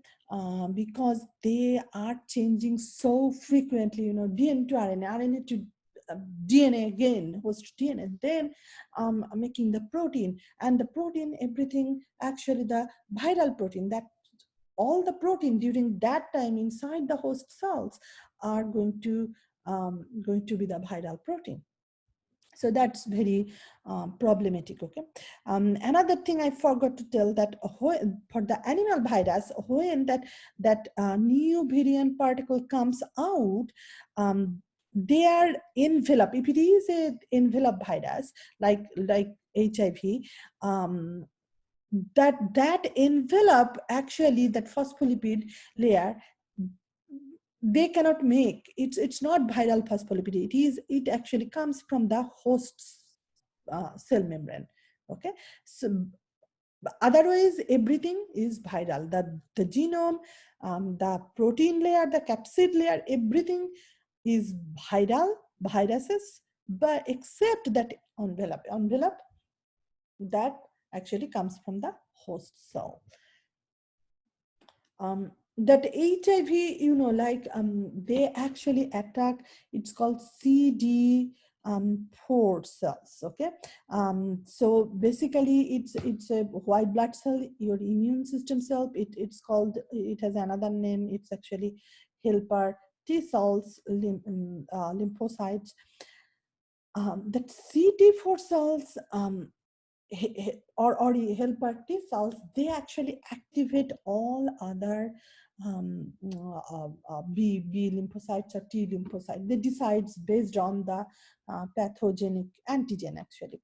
because they are changing so frequently, DNA to RNA, RNA to DNA again, host DNA, then making the protein, and the protein, everything, actually the viral protein, that all the protein during that time inside the host cells are going to be the viral protein. So that's very problematic. Okay. Another thing I forgot to tell, that for the animal virus, when that new variant particle comes out, their envelope, if it is a envelope virus like HIV, um, that envelope, actually that phospholipid layer, they cannot make, it's not viral phospholipid, it actually comes from the host cell membrane. Okay. So otherwise everything is viral, the genome, the protein layer, the capsid layer, everything is viral viruses, but except that envelope that actually comes from the host cell. That HIV, they actually attack, it's called CD4 cells. Okay. So basically it's a white blood cell, your immune system cell. It's called, it has another name, it's actually helper T cells, lymphocytes. That CD4 cells, or helper T cells, they actually activate all other B lymphocytes or T lymphocytes. They decide based on the pathogenic antigen actually.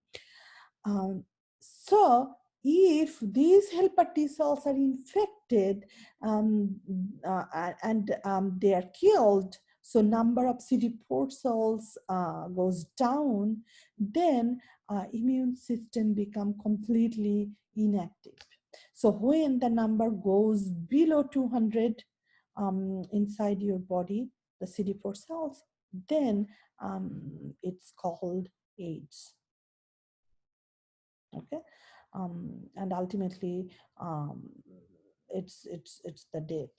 So if these helper T cells are infected and they are killed, so number of CD4 cells goes down, then immune system become completely inactive. So when the number goes below 200 inside your body, the CD4 cells, then it's called AIDS. Okay. And ultimately it's the death.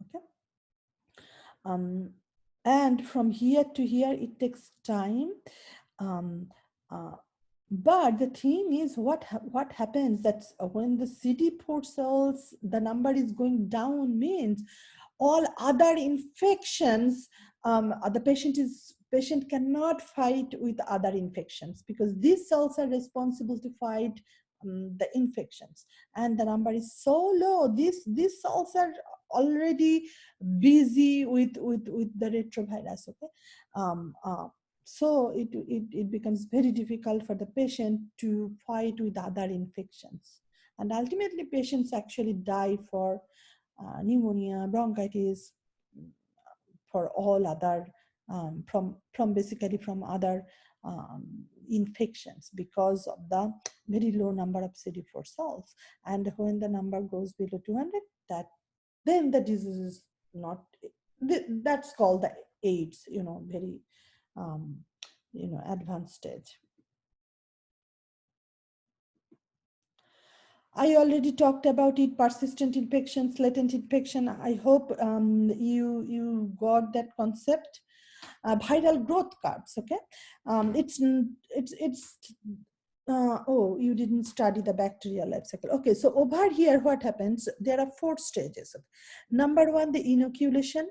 Okay. And from here to here it takes time, but the thing is, what happens, that's when the CD4 cells, the number is going down, means all other infections, the patient cannot fight with other infections, because these cells are responsible to fight the infections, and the number is so low. These cells are already busy with the retrovirus. Okay. So it becomes very difficult for the patient to fight with other infections, and ultimately patients actually die for pneumonia, bronchitis, for all other basically from other infections, because of the very low number of CD4 cells. And when the number goes below 200, then the disease is not, that's called the AIDS, very advanced stage. I already talked about it, persistent infections, latent infection. I hope you got that concept. Viral growth curves. Okay. Oh, you didn't study the bacterial life cycle. Okay, so over here, what happens? There are 4 stages. Number 1, the inoculation.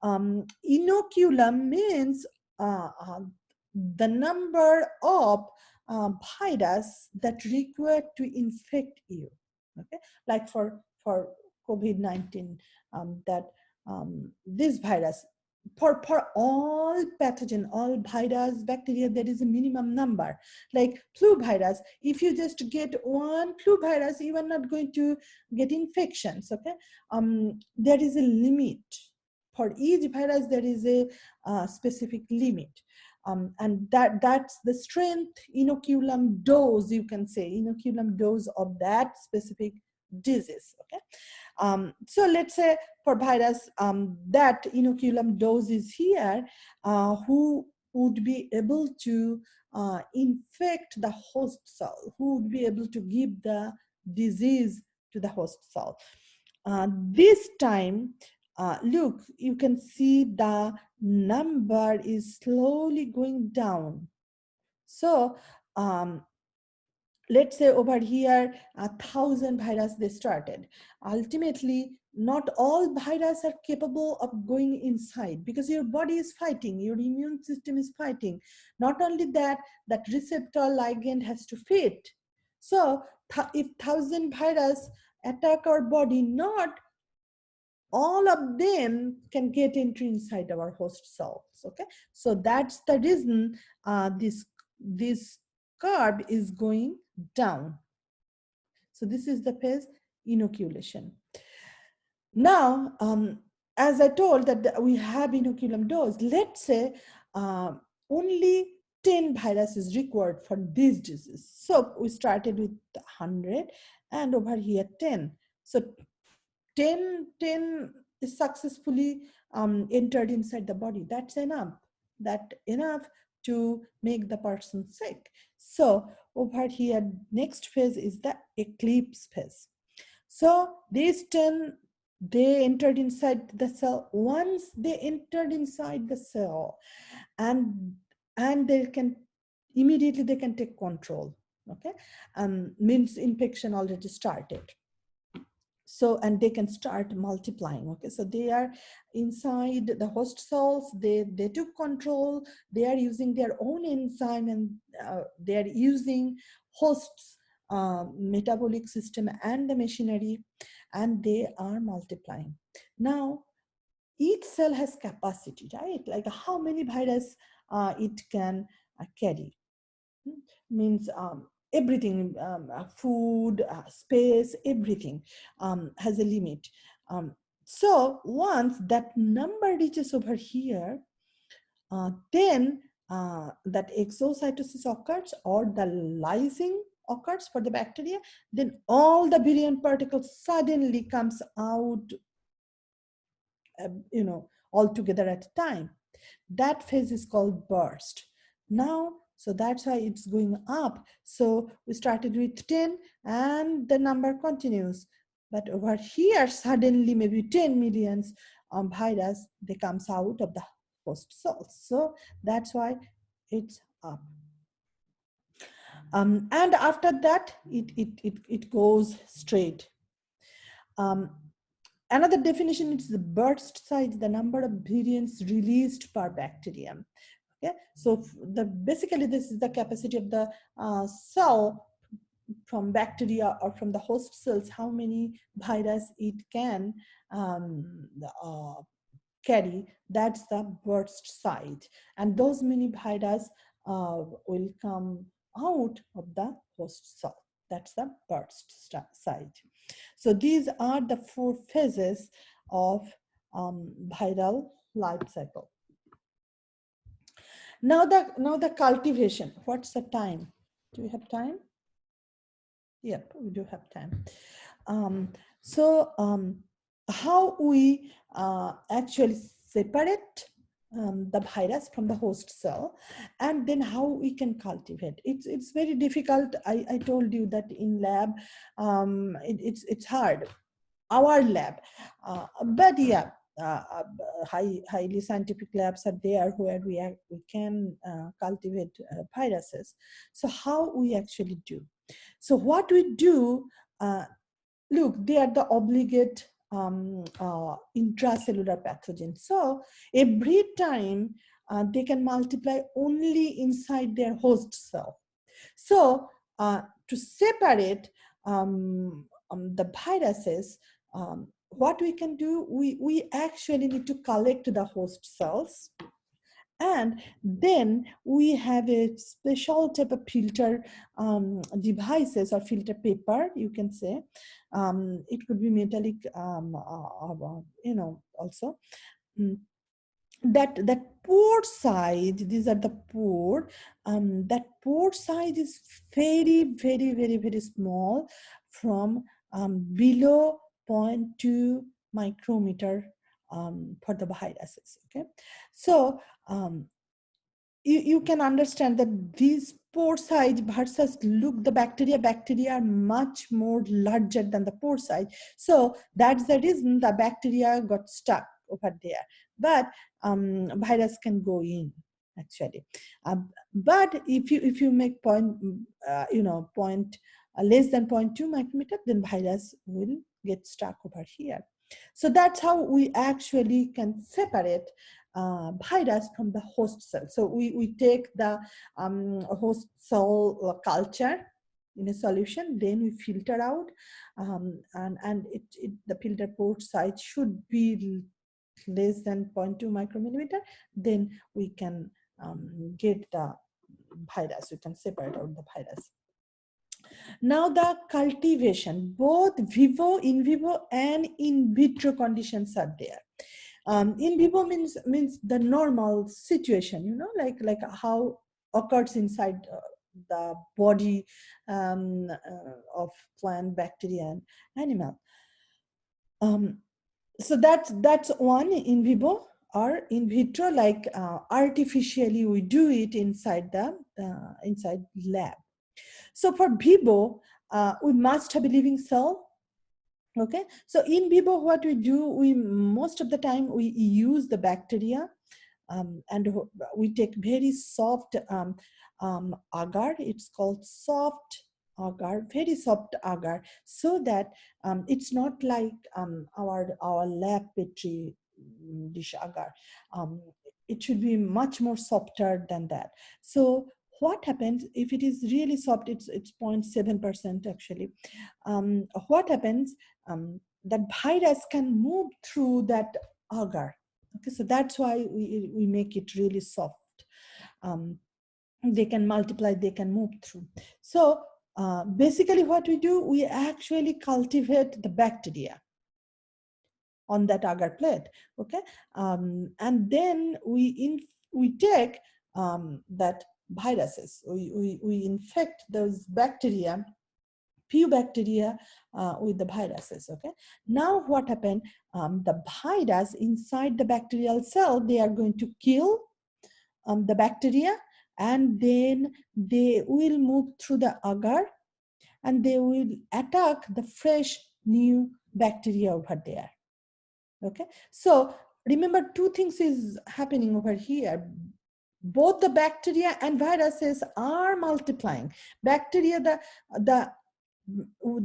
Inoculum means the number of virus that required to infect you. Okay, like for COVID-19, that this virus, for all pathogen, all virus, bacteria, there is a minimum number. Like flu virus, if you just get one flu virus, you are not going to get infections. Okay, there is a limit for each virus. There is a specific limit, and that's the strength, inoculum dose, you can say, inoculum dose of that specific disease. Okay. So let's say for virus, that inoculum dose is here, who would be able to infect the host cell, who would be able to give the disease to the host cell. This time, look, you can see the number is slowly going down. So let's say over here 1,000 virus they started. Ultimately, not all virus are capable of going inside, because your body is fighting, your immune system is fighting. Not only that, that receptor ligand has to fit. So if 1,000 virus attack our body, not all of them can get entry inside our host cells. Okay, so that's the reason this curve is going down. So this is the phase inoculation. Now, as I told that we have inoculum dose, let's say only 10 viruses is required for this disease. So we started with 100 and over here 10. So 10 is successfully entered inside the body. That's enough. That enough to make the person sick. So over here, next phase is the eclipse phase. So these 10, they entered inside the cell. Once they entered inside the cell, and they can immediately they can take control. Okay, means infection already started. So, and they can start multiplying. Okay, so they are inside the host cells, they took control, they are using their own enzyme, and they are using hosts metabolic system and the machinery, and they are multiplying. Now each cell has capacity, right? Like how many virus it can carry. Means everything, food, space, everything has a limit. So once that number reaches over here, then that exocytosis occurs or the lysing occurs for the bacteria, then all the virion particles suddenly comes out, all together at a time. That phase is called burst. Now, so that's why it's going up. So we started with 10 and the number continues. But over here, suddenly maybe 10 millions virus, they comes out of the host cells. So that's why it's up. And after that, it goes straight. Another definition is the burst size, the number of virions released per bacterium. Okay, so basically this is the capacity of the cell from bacteria or from the host cells, how many virus it can carry. That's the burst side, and those many virus will come out of the host cell. That's the burst side. So these are the 4 phases of viral life cycle. Now the cultivation. What's the time? Do we have time? Yep, we do have time. How we actually separate the virus from the host cell, and then how we can cultivate. It's very difficult. I told you that in lab, it's hard. Our lab, but yeah, highly scientific labs are there where we can cultivate viruses. So how we actually do? So what we do, look, they are the obligate intracellular pathogens. So every time they can multiply only inside their host cell. So to separate the viruses, what we can do, we actually need to collect the host cells, and then we have a special type of filter devices or filter paper, you can say. It could be metallic, also. That pore side, these are the pore, that pore side is very, very, very, very small, from below 0.2 micrometer for the viruses. Okay, so you can understand that these pore size versus look, the bacteria are much more larger than the pore size. So that's the reason the bacteria got stuck over there. But virus can go in actually. But if you make point, point less than 0.2 micrometer, then virus will get stuck over here. So that's how we actually can separate virus from the host cell. So we take the host cell culture in a solution, then we filter out, and the filter pore size should be less than 0.2 micrometer. Then we can get the virus, we can separate out the virus. Now the cultivation, both vivo, in vivo and in vitro conditions are there. In vivo means the normal situation, like how occurs inside the body of plant, bacteria, and animal. So that's one, in vivo. Or in vitro, like artificially we do it inside the inside lab. So for vivo, we must have a living cell. Okay, so in vivo, what we do, we most of the time we use the bacteria, and we take very soft agar. It's called soft agar, very soft agar, so that it's not like our lab petri dish agar. It should be much more softer than that. So what happens if it is really soft? It's 0.7% actually. What happens? That virus can move through that agar. Okay, so that's why we make it really soft. They can multiply, they can move through. So basically what we do, we actually cultivate the bacteria on that agar plate. Okay, and then we take that viruses, we infect those bacteria, few bacteria with the viruses. Okay, now what happened? The virus inside the bacterial cell, they are going to kill the bacteria, and then they will move through the agar, and they will attack the fresh new bacteria over there. Okay, so remember, two things is happening over here. Both the bacteria and viruses are multiplying. Bacteria, the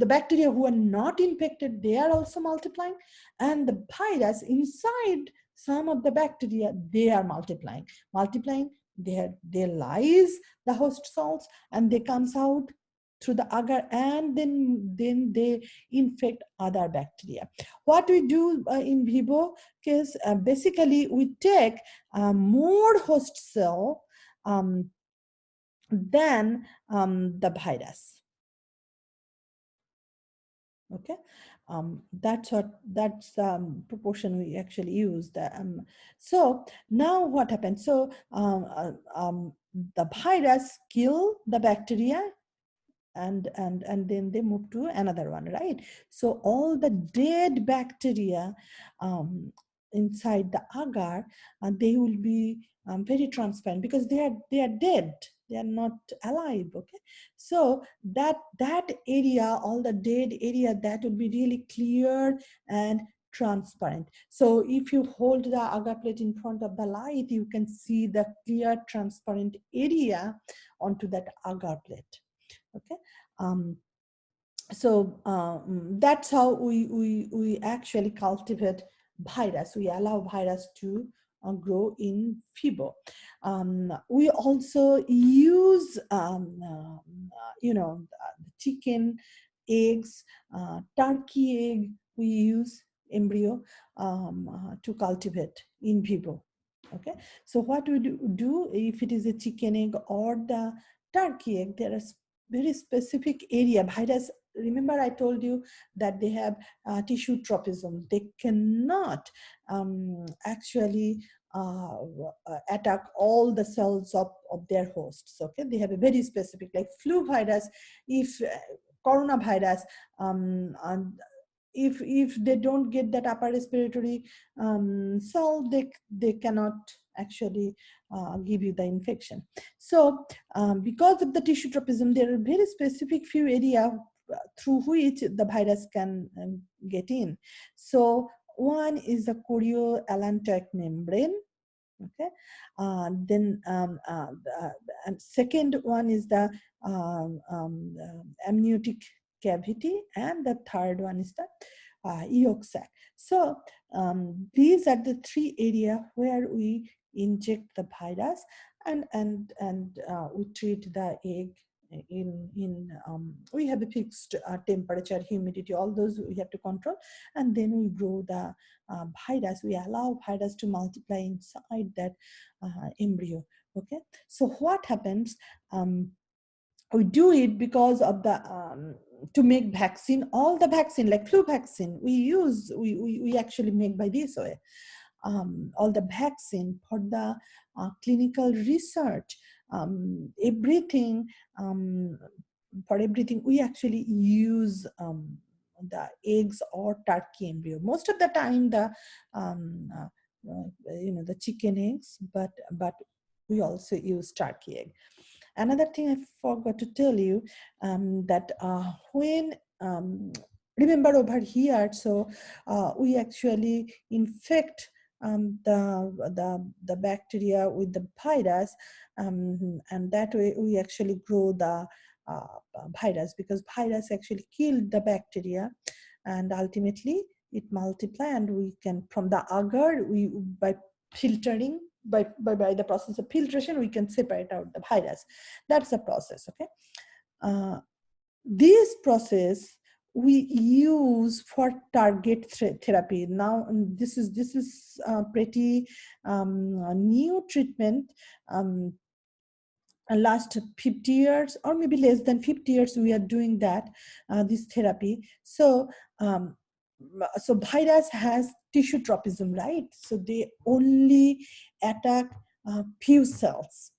bacteria who are not infected, they are also multiplying, and the virus inside some of the bacteria, they are multiplying. They lies the host cells, and they comes out through the agar, and then they infect other bacteria. What we do in vivo is basically we take more host cell than the virus. Okay, that's the proportion we actually use. So now what happens? So the virus kill the bacteria, and then they move to another one, right? So all the dead bacteria inside the agar, they will be very transparent, because they are dead, they are not alive. Okay, so that area, all the dead area, that would be really clear and transparent. So if you hold the agar plate in front of the light, you can see the clear transparent area onto that agar plate. Okay, so that's how we actually cultivate virus. We allow virus to grow in vivo. We also use chicken eggs, turkey egg, we use embryo to cultivate in vivo. Okay, so what we do if it is a chicken egg or the turkey egg, there are very specific area. Virus, remember I told you that they have tissue tropism. They cannot actually attack all the cells of their hosts. Okay, they have a very specific, like flu virus, if coronavirus, and if they don't get that upper respiratory cell, they cannot actually give you the infection. So because of the tissue tropism, there are very specific few areas through which the virus can get in. So one is the chorioallantoic membrane. Okay, then and second one is the amniotic cavity, and the third one is the yolk sac. So these are the three areas where we inject the virus, and we treat the egg we have a fixed temperature, humidity, all those we have to control, and then we grow the virus. We allow virus to multiply inside that embryo. Okay, so what happens? We do it because of the to make vaccine. All the vaccine, like flu vaccine, we actually make by this way. All the vaccine for the clinical research, everything, for everything we actually use the eggs or turkey embryo. Most of the time the the chicken eggs, but we also use turkey egg. Another thing I forgot to tell you, that when remember over here, so we actually infect the bacteria with the virus, and that way we actually grow the virus, because virus actually killed the bacteria, and ultimately it multiply, and we can, from the agar, we by filtering, by the process of filtration, we can separate out the virus. That's the process. Okay, this process we use for target therapy. Now this is pretty new treatment. Last 50 years or maybe less than 50 years we are doing that, this therapy. So so virus has tissue tropism, right? So they only attack few cells.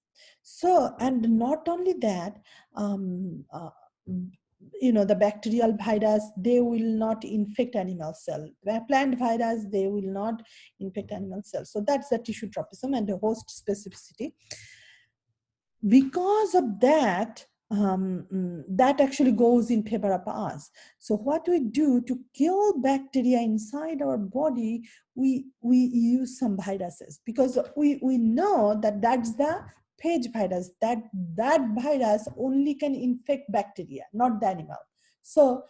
So, and not only that, the bacterial virus, they will not infect animal cell. The plant virus, they will not infect animal cells. So that's the tissue tropism and the host specificity. Because of that, that actually goes in favor of us. So what we do to kill bacteria inside our body, we use some viruses, because we know that that's the phage virus, that virus only can infect bacteria, not the animal. So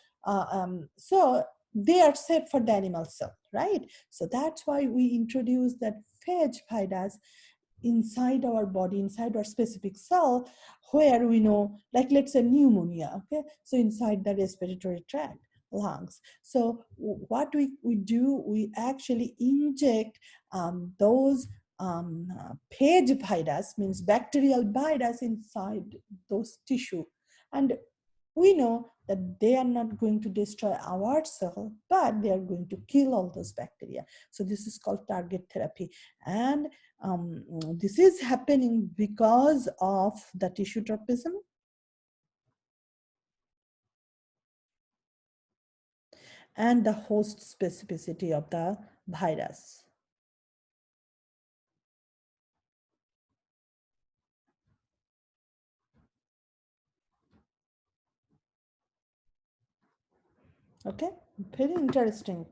so they are safe for the animal cell, right? So that's why we introduce that phage virus inside our body, inside our specific cell, where we know, like let's say pneumonia, okay? So inside the respiratory tract, lungs. So what we do, we actually inject those phage virus, means bacterial virus, inside those tissue. And we know that they are not going to destroy our cell, but they are going to kill all those bacteria. So this is called target therapy. And this is happening because of the tissue tropism and the host specificity of the virus. Okay, very interesting.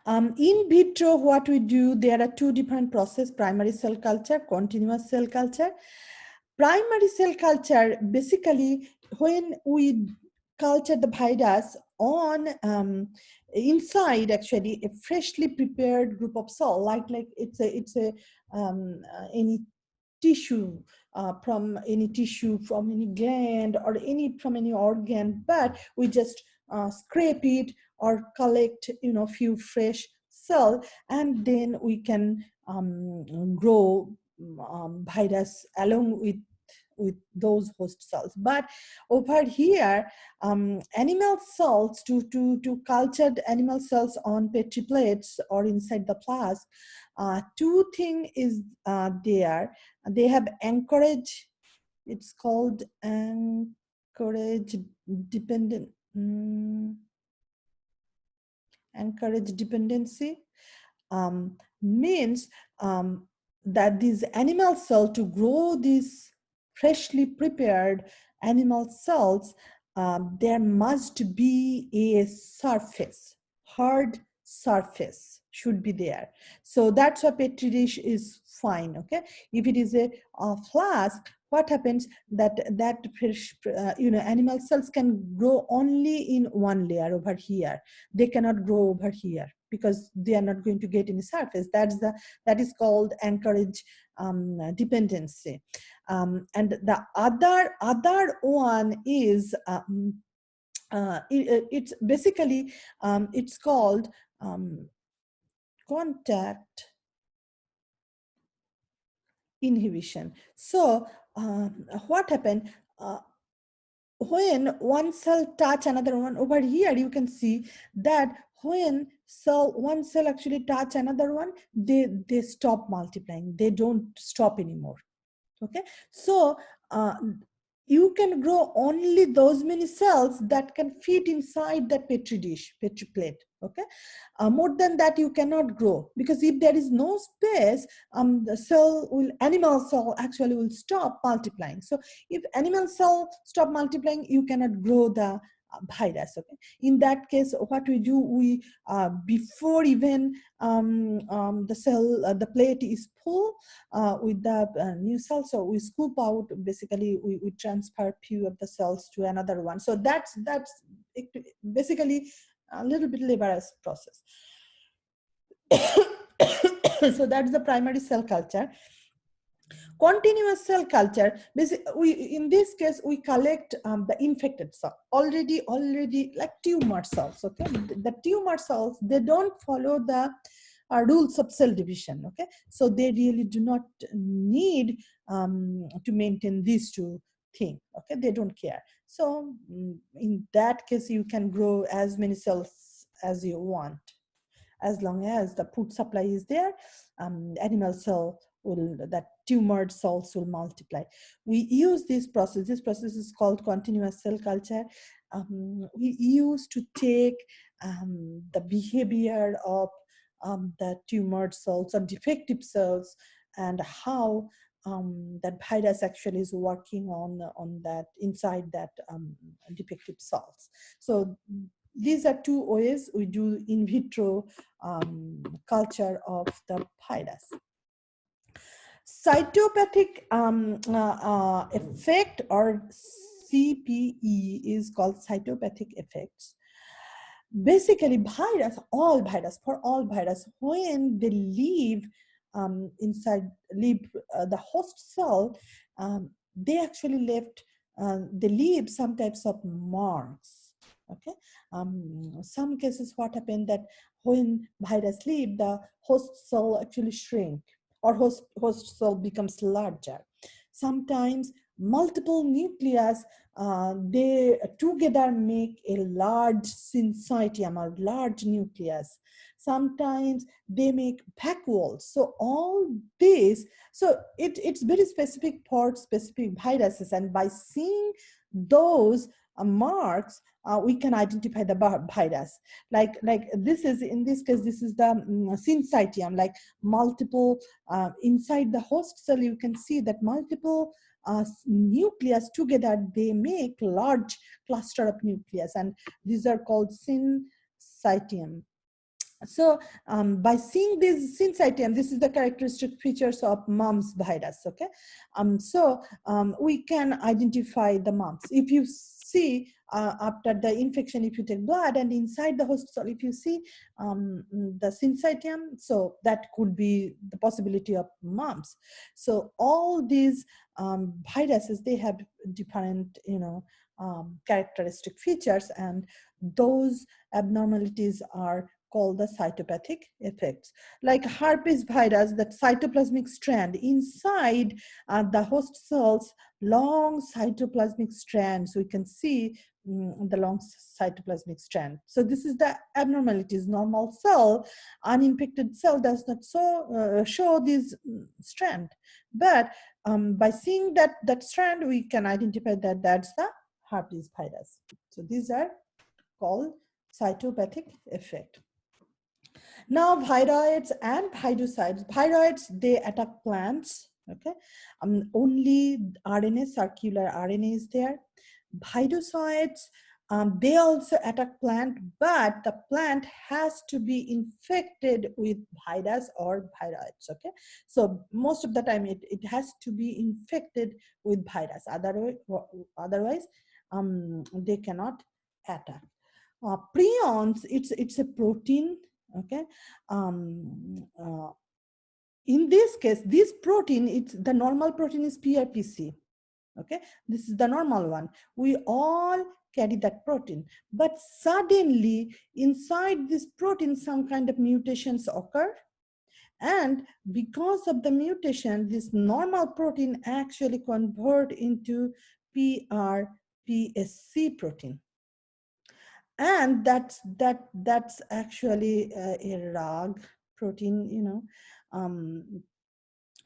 In vitro, what we do, there are two different processes: primary cell culture, continuous cell culture. Primary cell culture, basically, when we culture the virus on inside actually a freshly prepared group of cell, like it's a any tissue, from any tissue, from any gland, or from any organ, but we just scrape it or collect few fresh cell, and then we can grow virus along with those host cells. But over here, animal cells, to cultured animal cells on petri plates or inside the flask, two thing is there. They have anchorage. It's called anchorage dependent. Anchorage dependency. means that these animal cells, to grow these freshly prepared animal cells, there must be a surface, hard surface should be there. So that's why petri dish is fine. Okay, if it is a flask, what happens that fresh, animal cells can grow only in one layer over here. They cannot grow over here because they are not going to get any surface. That is called anchorage dependency. And the other one is it's basically it's called contact inhibition. So what happened when one cell touch another one? Over here you can see that when one cell actually touch another one, they stop multiplying, they don't stop anymore. Okay, so you can grow only those many cells that can fit inside that petri dish, petri plate. Okay, more than that you cannot grow, because if there is no space, the animal cell actually will stop multiplying. So if animal cell stop multiplying, you cannot grow the virus. Okay, in that case, what we do, we before even the plate is full with the new cells, so we scoop out, basically we transfer few of the cells to another one. So that's basically a little bit laborious process. So that's the primary cell culture. Continuous cell culture, in this case we collect the infected cell, already like tumor cells. Okay, the tumor cells, they don't follow the rules of cell division. Okay, so they really do not need to maintain these two things. Okay, they don't care. So in that case, you can grow as many cells as you want, as long as the food supply is there. Animal cell that tumored cells will multiply. We use this process. This process is called continuous cell culture. We used to take the behavior of the tumored cells or defective cells, and how that virus actually is working on that, inside that defective cells. So these are two ways we do in vitro culture of the virus. Cytopathic effect, or CPE, is called cytopathic effects. Basically, all virus, when they leave leave the host cell, they actually they leave some types of marks. Okay, some cases what happened that when virus leave, the host cell actually shrink, or host cell becomes larger. Sometimes multiple nucleus, they together make a large syncytium or large nucleus. Sometimes they make vacuoles. So all this, so it's very specific for specific viruses, and by seeing those marks, we can identify the virus. Like this is, in this case, this is the syncytium, like multiple inside the host cell. You can see that multiple nucleus together, they make large cluster of nucleus, and these are called syncytium. So by seeing this syncytium, this is the characteristic features of mumps virus. Okay, we can identify the mumps. If you see after the infection, if you take blood and inside the host cell, if you see the syncytium, so that could be the possibility of mumps. So all these viruses, they have different characteristic features, and those abnormalities are called the cytopathic effects. Like herpes virus, that cytoplasmic strand inside the host cells, long cytoplasmic strands. We can see the long cytoplasmic strand. So this is the abnormalities. Normal cell, uninfected cell, does not show this strand, but by seeing that strand, we can identify that that's the herpes virus. So these are called cytopathic effect. Now, viroids and virucides. Viroids, they attack plants. Okay, only RNA, circular RNA is there. Virucides, they also attack plant, but the plant has to be infected with virus or viroids. Okay, so most of the time it has to be infected with virus. Otherwise, they cannot attack. Prions, it's a protein. Okay, in this case, this protein, it's the normal protein is PRPC. Okay, this is the normal one. We all carry that protein, but suddenly inside this protein some kind of mutations occur, and because of the mutation this normal protein actually convert into PRPSC protein, and that's actually a rag protein,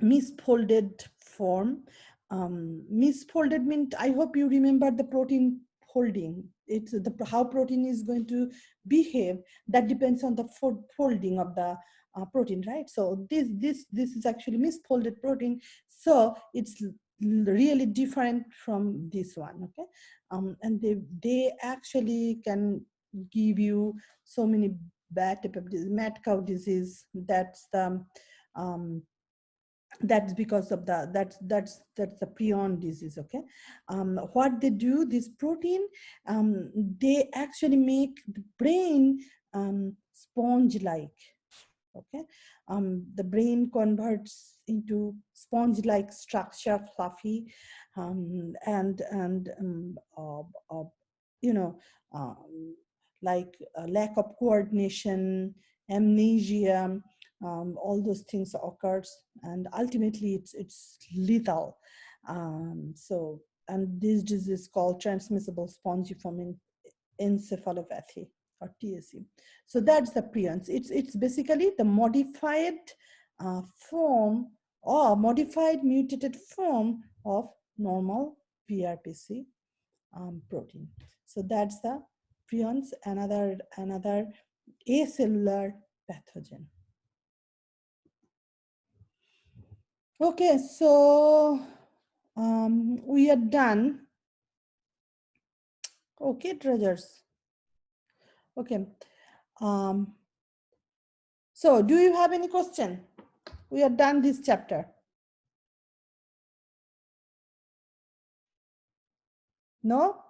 misfolded form. Misfolded means, I hope you remember the protein folding. It's the how protein is going to behave, that depends on the folding of the protein, right? So this is actually misfolded protein, so it's really different from this one. Okay, and they actually can give you so many bad type of disease, mad cow disease. That's the that's because of the that's the prion disease. Okay, what they do, this protein, they actually make the brain sponge like. Okay, the brain converts into sponge like structure, fluffy, and you know like lack of coordination, amnesia, all those things occurs, and ultimately it's lethal. So, and this disease is called transmissible spongiform encephalopathy, or TSE. So that's the prions. It's basically the modified form or modified mutated form of normal PRPC protein. So that's the prions, another acellular pathogen. Okay, so we are done. Okay, treasures. Okay. So do you have any question? We are done this chapter. No?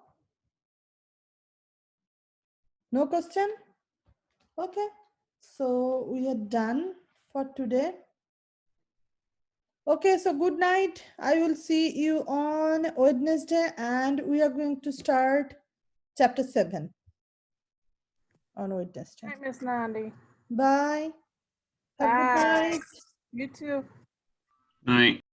No question? Okay. So we are done for today. Okay, so good night. I will see you on Wednesday, and we are going to start chapter 7 on Wednesday. Hi, Miss Nandi. Bye. Have a good Bye. night. You too. Night.